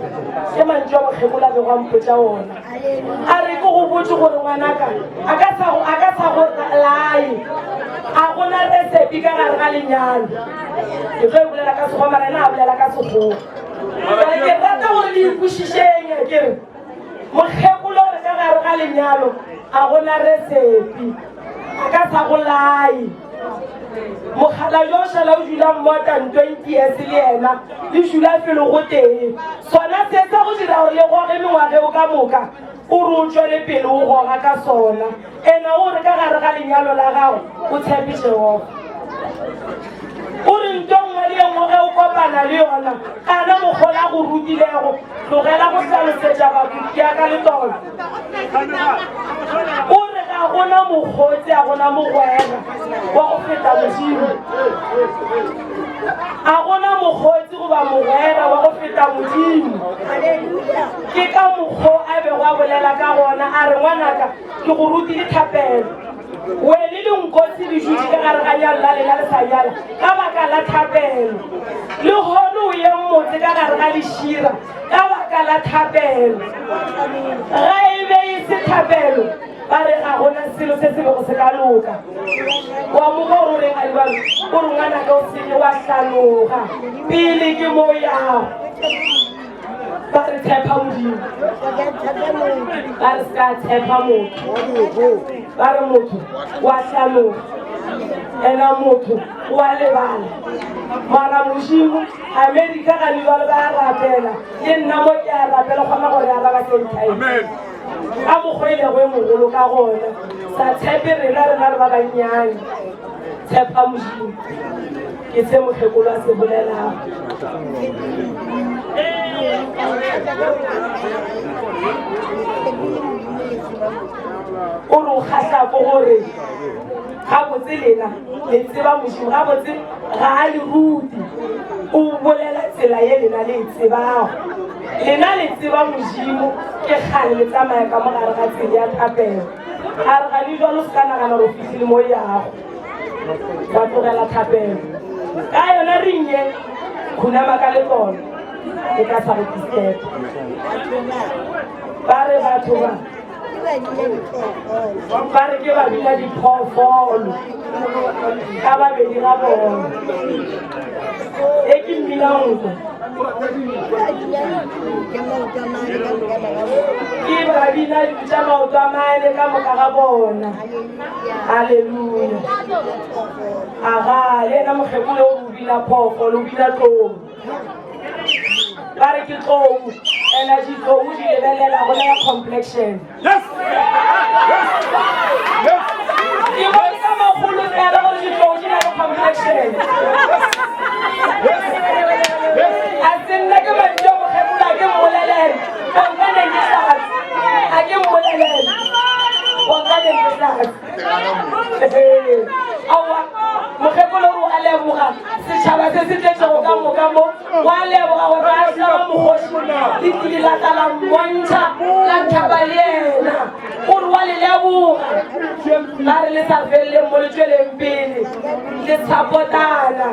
ke mantso a mokgekola be gwa mpotsa ona a re ke go botse gore ngwanaka a ka sa go lae a gona resepi ka gare ga lenyalo ke tlo e bolela ka sekgowa mara ena a bolela ka sekgowa ke rata gore le ikwešišeng kere mokgekolo gore ka gare ga lenyalo a gona resepi a ka sa go lae mogala jo o šala o dula mmotan 20 years le ena le dula felo go teng sona se sa go dira gore le goge mengwage o ka moka o re o tswele pele o goga ka sona ena o re ka gare ga lenyalo la gago o tshepe Jehova o re nto nngwe le engwe ge o kopana le yona kana mogola go rutilego tlogela go tlhalosetša batho diaka le tona o re ga gona mokgotsi a gona mogwera wa go feta modimo a gona mokgotsi goba mogwera wa go feta modimo ke ka mokgwa a bego a bolela ka gona a re ngwanaka ke go rutile thapelo wele le nkotsi le jutse ka gare ga nyalo la lena le sa nyala ka baka la thapelo le gone o ye mmotse ka gare ga lešira ka baka la thapelo ga e be e se thapelo ba re ga gona selo se se bego se ka loka wa moka o reng a dibalo o re ngwanaka o seke wa hlaloga pele ke mo yago ba re tshepa modimo ba re seka tshepa motho ba re motho wa hlaloga ena motho wa lebala mara modimo amerika ga lebale ba rapela le nna mo ke a rapela kgona gore a raba sentime a mokgwelego e mogolo ka gona sa tshepe rena re ba bannyane tshepa modimo ke se mokgekolo a se bolelago o re o kgatlhako gore gabotse lena le tseba modimo gabotse ga a le ruti o bolela tsela ye lena le e tsebago lena le tseba modimo ke kgale le tsamaya ka mogare ga tsela ya thapelo a re gane jalo se ka nagana gore o fitlhile mo yago wa tlogela thapelo ka yona rinye khunama ka letlolo e ka sa go kisepa ba re batho ba re ke ba bina diphoofolo ka babedi ga bona e ke mmina nko ke ba bina tša maoto a mane ka moka ga bona halleluja aga le ena mokgekole o o bina phoofolo o bina tlou ba re ke tlou ena ditlou di lebelela gona ya complexion ke bonka magolo fela gore ditlou di na le complexion a se nna ke mantio mokgekolo a ke mmolelela bonkaneng ke tlatse a ke mmolelela bonkaneng ke tlatse aowa mokgekolo ore a leboga setšhaba se se tletšego ka moka mo wa leboga gore a tlaba mogoši le tile la ka la mmontšha la thaba le ena gore wa le leboga la re le sa feleleng mo le tsweleng pele le support-ana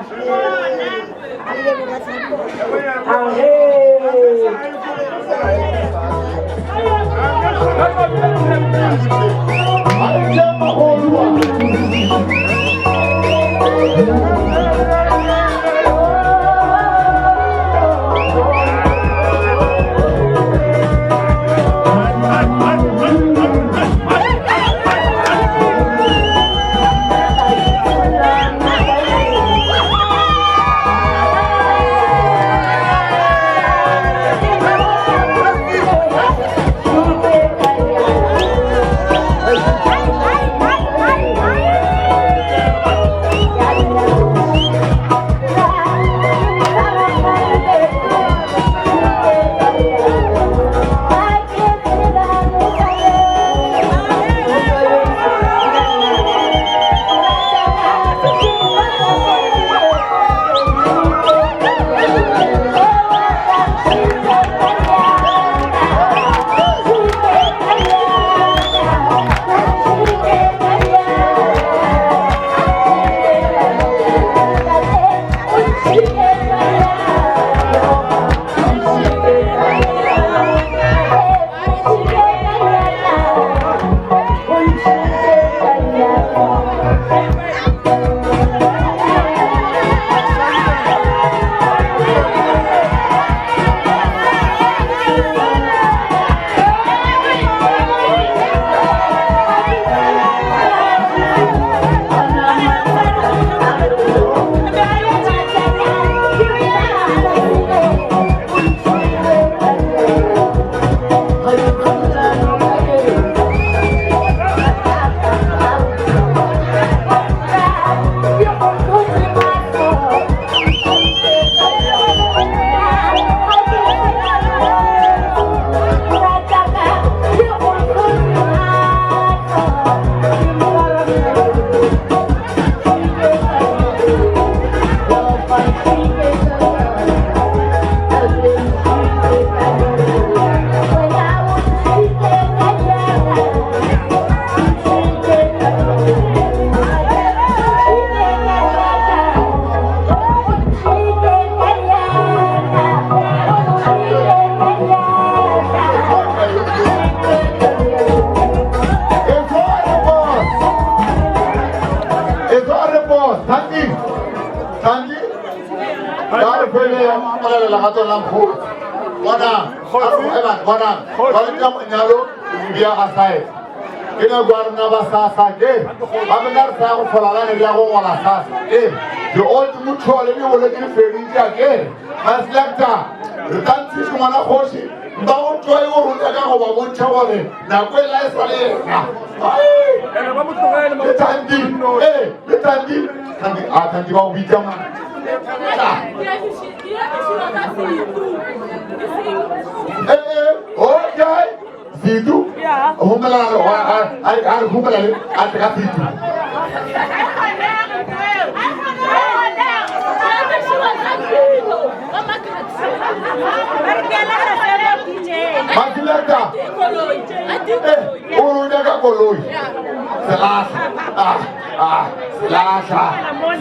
ga tsona mkhotsi bonang ba le ka manyalo bia ga sae ke na gwa rena ba sasa ke ba mena re sa go folalane bja go ngola sasa the old mutual le bole ke feditša ke ba selector re ka ntšiše ngwana kgoši ba go tloe go ruta ka go ba bontšha gore nako e laesa le ena le tandi ba go bitša ma okay Situ, humelalo, humelalo, ataka situ. Masileta, urunyaka koloi.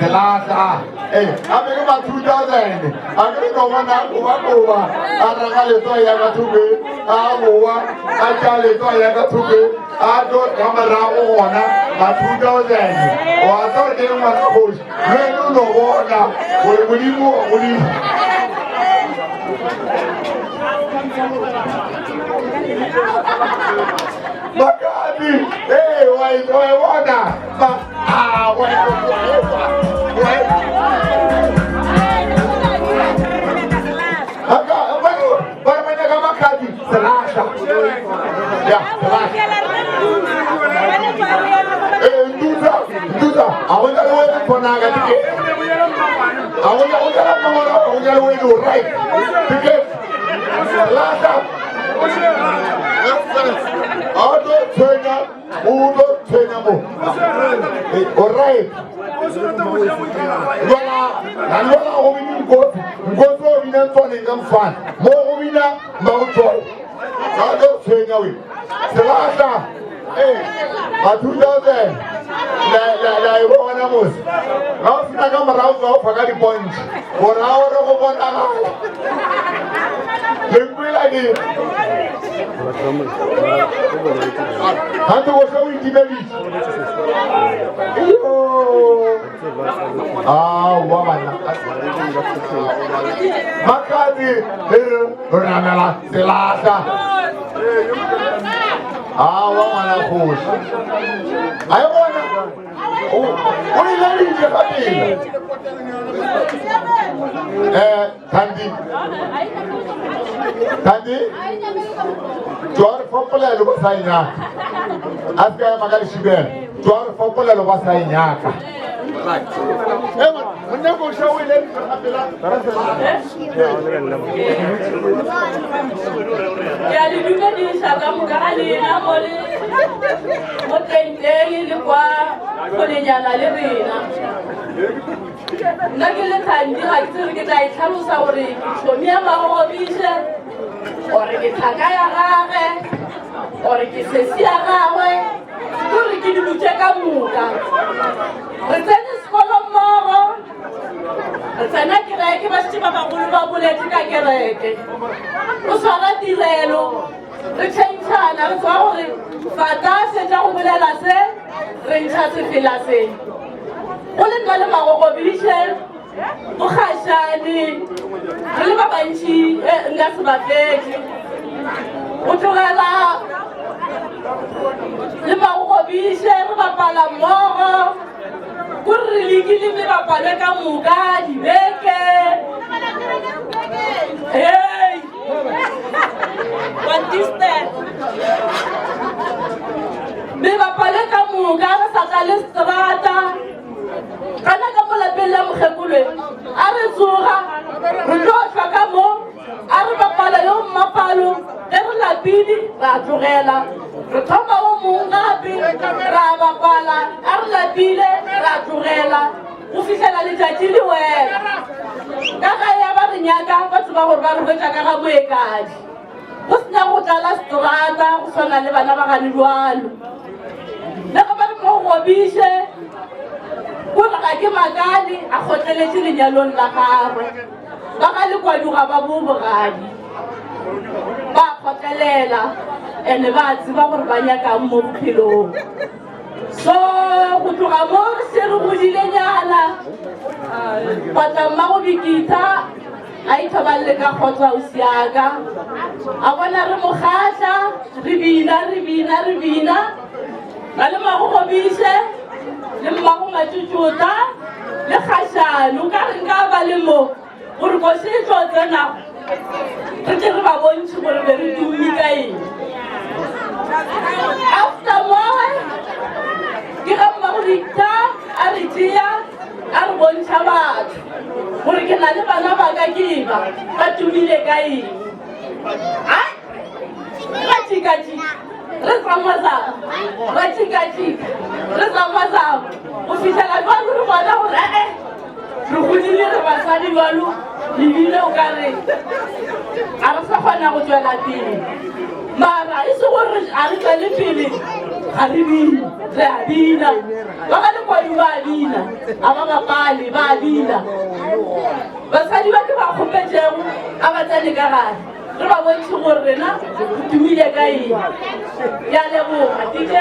Selasa. Ameke ba 2000. Akere komana kuba. Aranga leto ya katube. Awa, ajale to ya katube. Ado kamera ona ba 2000. O ato de mwana coach. Renu no bona. Mulimu. Makati, why wanna? Makati, Selasa. Yeah, Duda, I want to wait for Nagatiki. I want to wait right. Ticket. Selasa. Auto trainer, Udo trainer mo. Alright. Wala umini ngozo umina tone ngamfana. Mo umina mawutol. Auto trainer we. Selasa. A 2000. La iwana mos. Now sina kama rauza fakari point. Ora ora ko bona. Lengwila ni. Hantu wasau itibeli. Wamana. Makadi ramela Selasa. Wamana khush. Ayo bona. Uri lali je kabila. Tandi. Tuar popular lo basainya. Aska magali shiben. Tuar popular lo basainya. Mwenye ko shawi le kabila. Ya di dunia di Sagamu kali na mole. Motente ni kwa kone nyala le rena. Nakile tandi ha tsiri ke dai tlhalosa hore tshomia ba go bishe. Ore ke thaka ya gage. Ore ke sesi ya gagwe. Ore ke di butse ka muka. Re tsene sekolo mmogo. Re tsena kereke ba setse ba bagolo ba boletse ka kereke. O swara tirelo. Re tšhaintšhana re tswa gore fata se tša go bolela se re ntšha sefela se. Go le nna le magogobiše go kgašane re le ba bantši nka se bafetse go tlogela le magogobiše re bapala mmogo kore re lekile mme bapalwe ka moka dibeke mme bapale ka moka re saka le strata kana ka mo lapeng la mokgekolwe a re tsoga re tlo hlwa ka mo a re bapala yo mmapalo ge re lapile ra tlogela re thoma o mong gape ra bapala a re lapile ra tlogela go fitlhela letšatši le wela ka ga ya ba re nyaka batho ba gore ba re hwetša ka ga moekadi go sena go tlala strata go tshwana le bana ba gane jwalo le ga ba re mo gobiše gore ga ke makale a kgotleletše lenyalong la gagwe ba ga lekwaduga ba bobogadi ba kgotlelela and ba tseba gore ba nyakang mo bophelong so go tloga mo se re godilenyana batla mmago bikita a ithoballe ka khotsa usiaka a bona re mogahla re bina ba le magogobise le mmago matutsuta le kgashano ka re nka ba le mo gore ko se tlo tsena re tle re ba bontse gore be re tumi ka eng after more ke ga mmagorita a re tia a re bontsha batho gore ke na le bana ba ka ke ba tumile ka eng ra tšika-tšika re tsamazama ra tšika-tšika re tsamazama go fitlhela jwalo re bona gore re godile re basadi jalo lebile o ka re a re sa kgona go tswela pele mara e se gore a re tswele pele ga re bina re a bina ba ga le kwadi ba bina a ba bapale ba bina basadi ba ke ba kgopetšego a ba tsane ka gare re ba bontšhe gore rena re tumile ka eng ya leboga DJ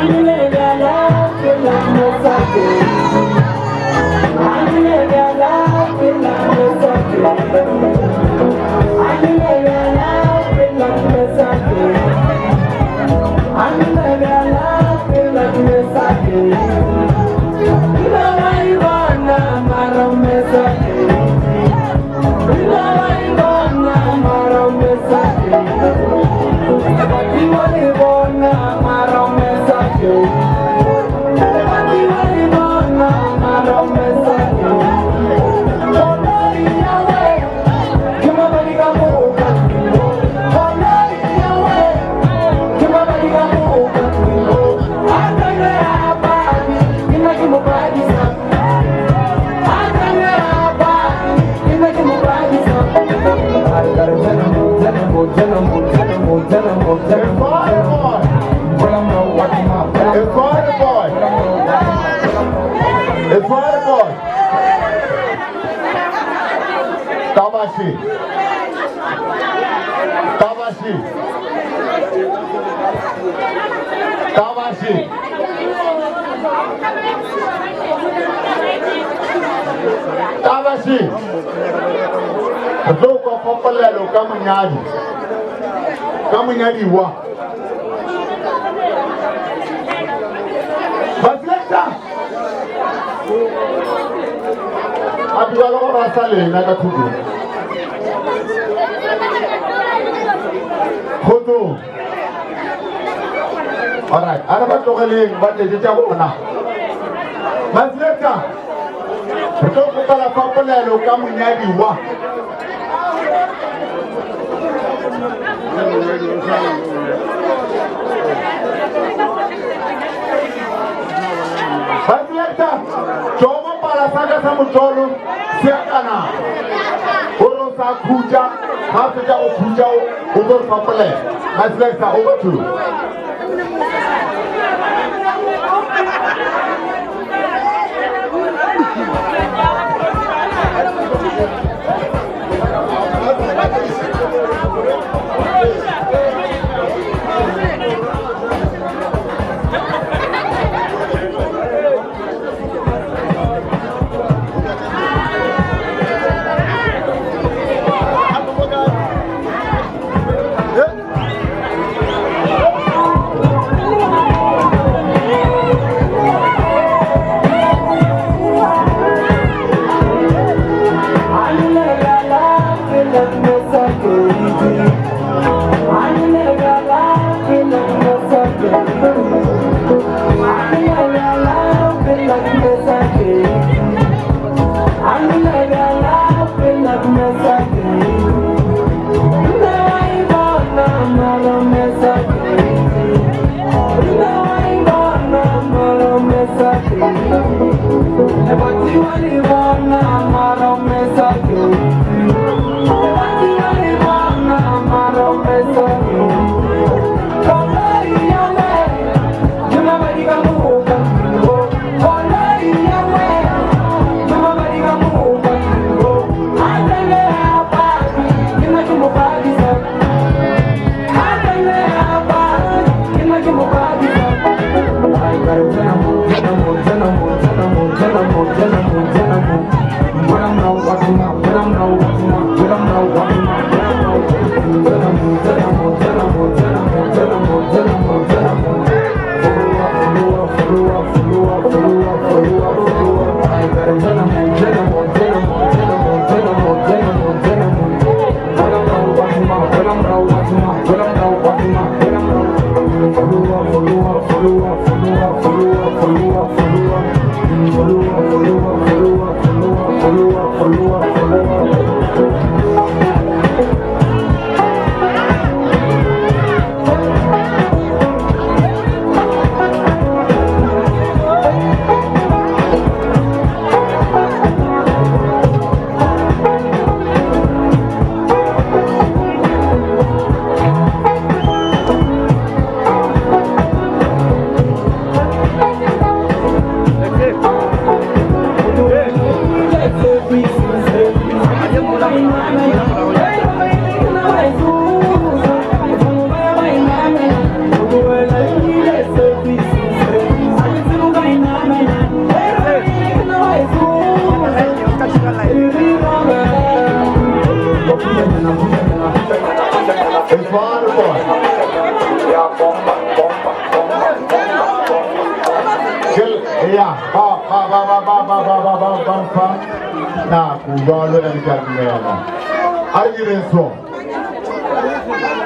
Hallelujah. Tabashi. Ro ko popolelo ka monyadi. Ka monyadi wa. Batleta. Abiyalo go rasa lena ka thuto. Khoto. Alright, ara ba tlogeleng ba tletsa bona. Batleta. Ro ko pala popolelo ka monyadi wa. Batleta, choma para saga sa mutolo, siakana. Oro sa kuja, hapo ja kuja, oro papale. Batleta over to.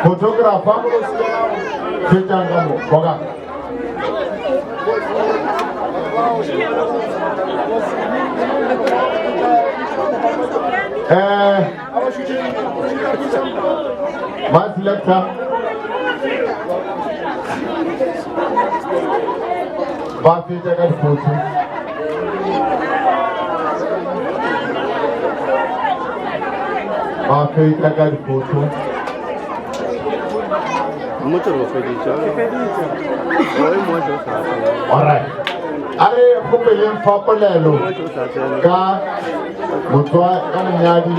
Photographer, my selector, Bafi jagat photo. Bafi jagat photo. Alright. Allez, vous pouvez me faire parler car vous doit quand il y a dit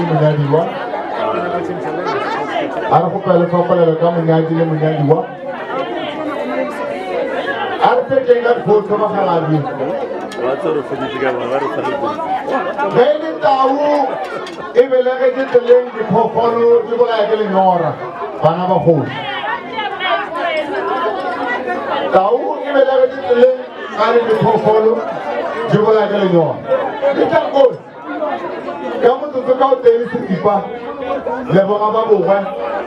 a re gopele fapolelo ka monyadi le monyadiwa a re feteng ka difoto bagaladi ge e le tau e belegetse tseleng diphoofolo di bolaya ke lenyora bana ba kgoši tau e belegetse tseleng ga le diphoofolo di bolaya ke lenyora le tankoi ka motsotso ka o teng setipa leboga ba bogwe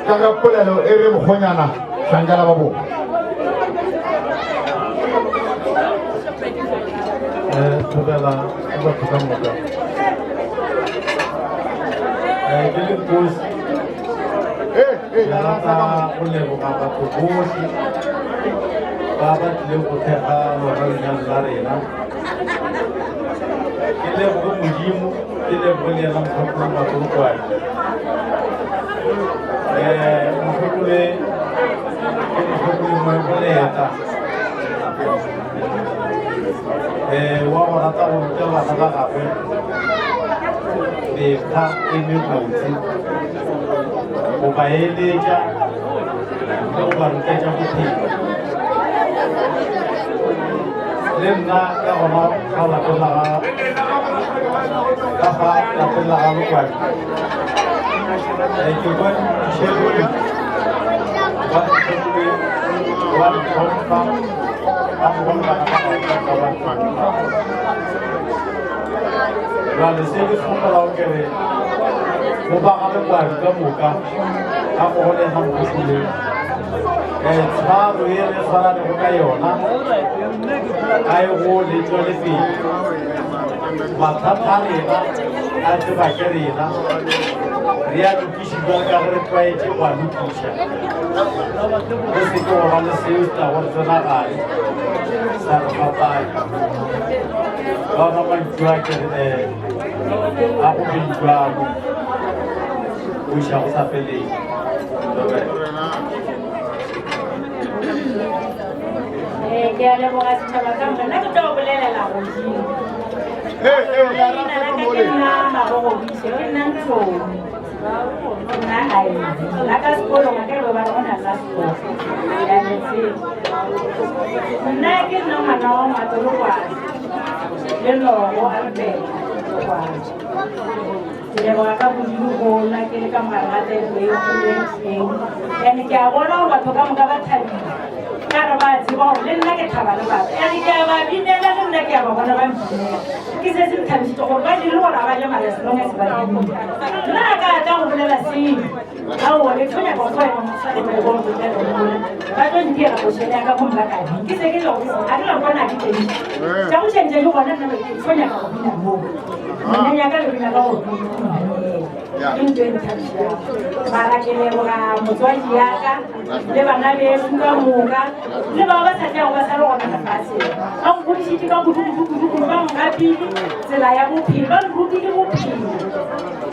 ka ga polelo e re bokgonyana hlankela ba bogwe thobela ke batho ka moka ke le kosi ke rata go leboga batho botlhe ba ba tlileng go thekga loralenyalo la rena ke leboge modimo ke leboge le ena mokgopolo makolokwane mokgopole ke mokgopole moeboleta wa go rata go ruta bana ba gagwe mekgwa e mebotse go ba eletša le go ba rutetša bophelo le nna ka gona ga lapeng la ka fa lapeng la ga Lokwane ke kwa dišhelole wa tlhompha ka go bona bana ba jwale se ke tlhopelago kere go baga Lokwane ka moka ka go golega mokgopoleng tshwaro e re tshwaranego ka yona a e go letšwele pele mathata a rena a tseba ke rena re a lokišiwa ka ge re tlwaetše go a lokiša go se ke go ba le seo se tlago re tsenagale sa re fapanya ba ba mantšua kere a go bentšwamo go iša go sa feleng ke a leboga setšhaba ka moka nna ke tlo go bolelela godimo leina la ka ke nna Magogobiše o nna Ntšhomi nna la ka sekolong a ka re ba gona la sekolo ya metseng nna ke nna ngwana wa Matolokwane le Logo Albert Lokwane ke leboga ka bodimo gona ke le ka mogare gateeng ande ke a bona gore batho ka moka ba thabile ka re ba tseba gore le nna ke thaba le batho ande ke a ba binela le nna ke a ba bona ba mpinela ke se se nthabisitse gore ba dire gore a ba ja maleselonge se ba dimile nna a ka tla go bolela sengwe aowa ke thonya ka goena mosadi ba le bonobolela ba tlo ntira košele ya ka bomla kabi ke se ke a ke lapona ke teng ka go tšhentše le gona nna ke thonya ka go bina moo monna yaka le bina ka go ke ntho e nthabisang mara ke leboga motswadi yaka le bana beso ka moka le bao ba sa tlago ba sa le gona lefatsheng ba nkgodišitše ka kudukudukuduku ba nkgapile tsela ya bophelo ba nrutile bophelo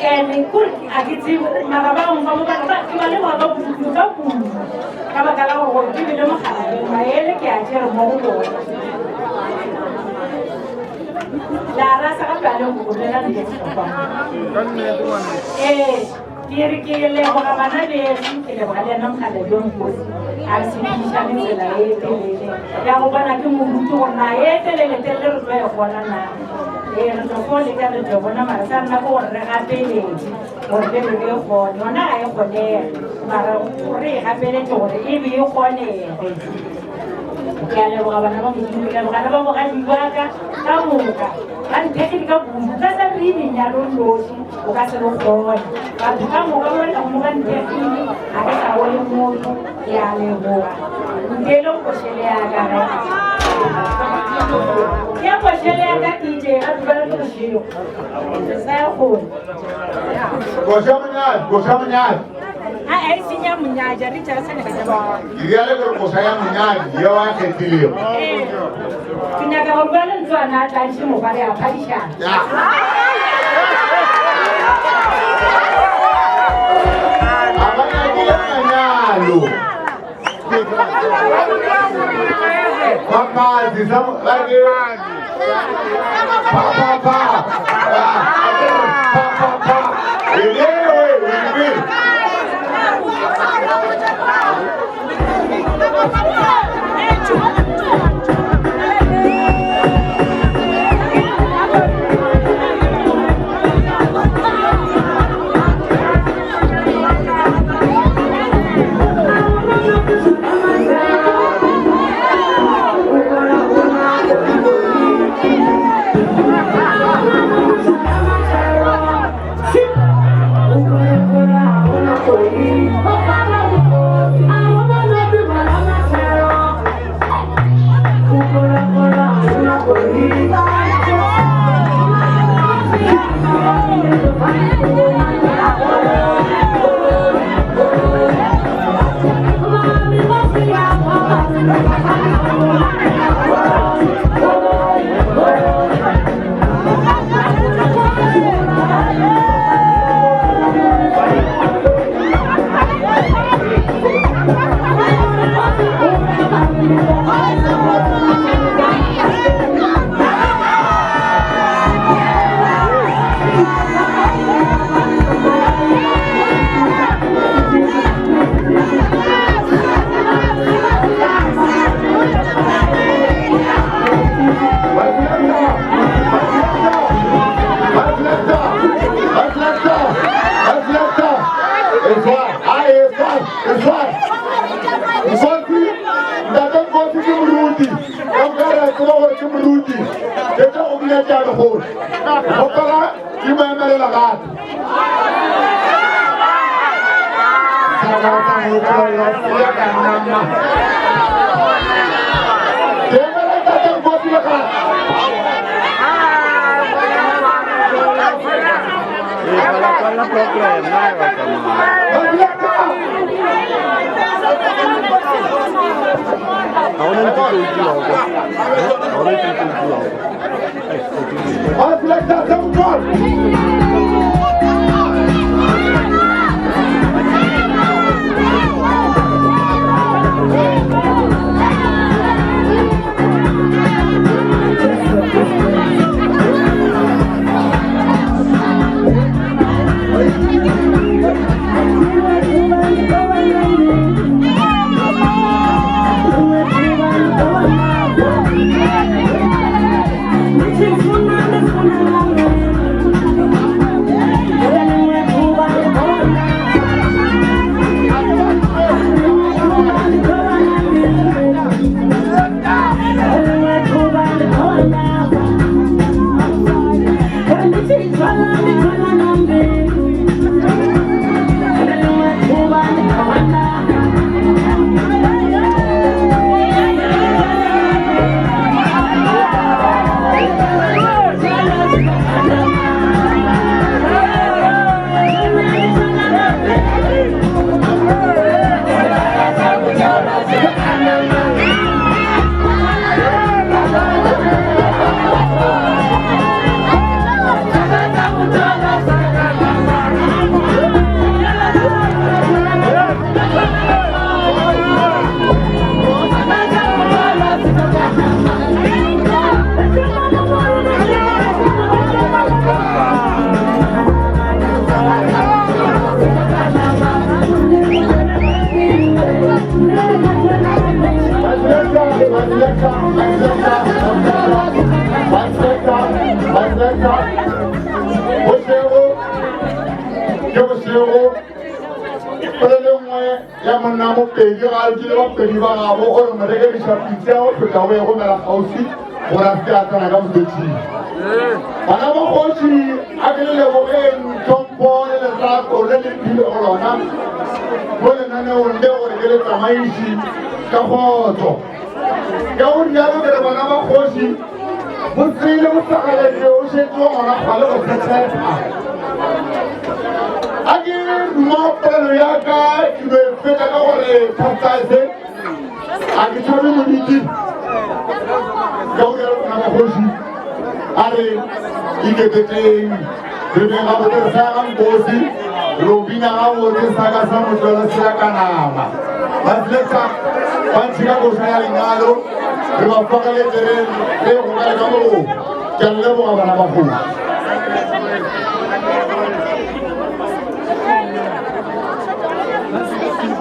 ande kore a ke tsebo mara ba ngfa mo ke ba leboga ka kudukudu ka kudu ka baka la gore ke bele mogalabeng maele ke a kere mo go bona la rasa ka pale go bolela le setlhopha ke re ke leboga bana beso ke leboga le ena mogale yo nkosi a sekiša le tsela e telele ya go bona ke moruti gore na e telele-telele re tlo e gona na re tlo fo leka re tlo bona mara sa nna ko gore re gapeletse gore le re e gone yona ga e kgonega mara re e gapeletse gore e be e kgonege ke a leboga bana ba modimo ke leboga le ba bogadi baka ka moka ba nthekedi ka kudu ka sa re lenyalong lotlhe o ka se le kgone batho ka moka moka moka nthekile ga ke sa ole motho ke a leboga nkele košele yaka ke košele yaka ke itse ga dubala ke bošego sa ya kgone koša monyadi a e senya monyaja re tša sane ka jaba ke riale gore koša ya monyadi yeo a kgethilego ke nyaka go bua le ntswana a tlantšhe moka re a phadišana a ba nyakile manyalo makazi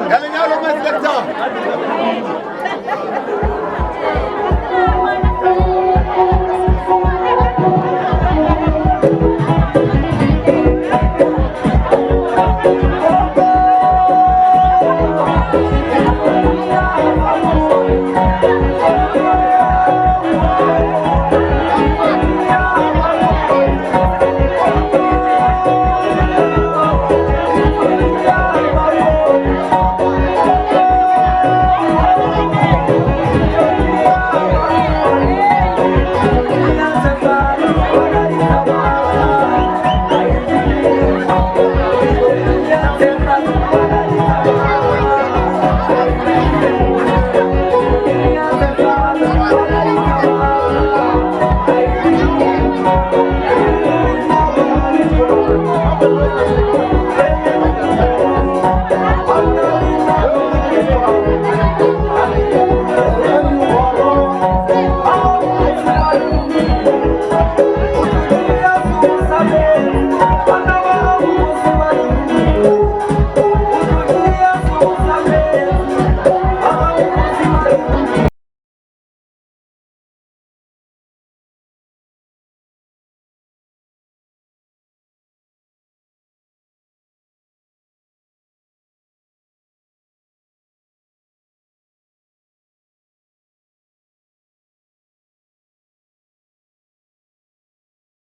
Galing manyalo maselector.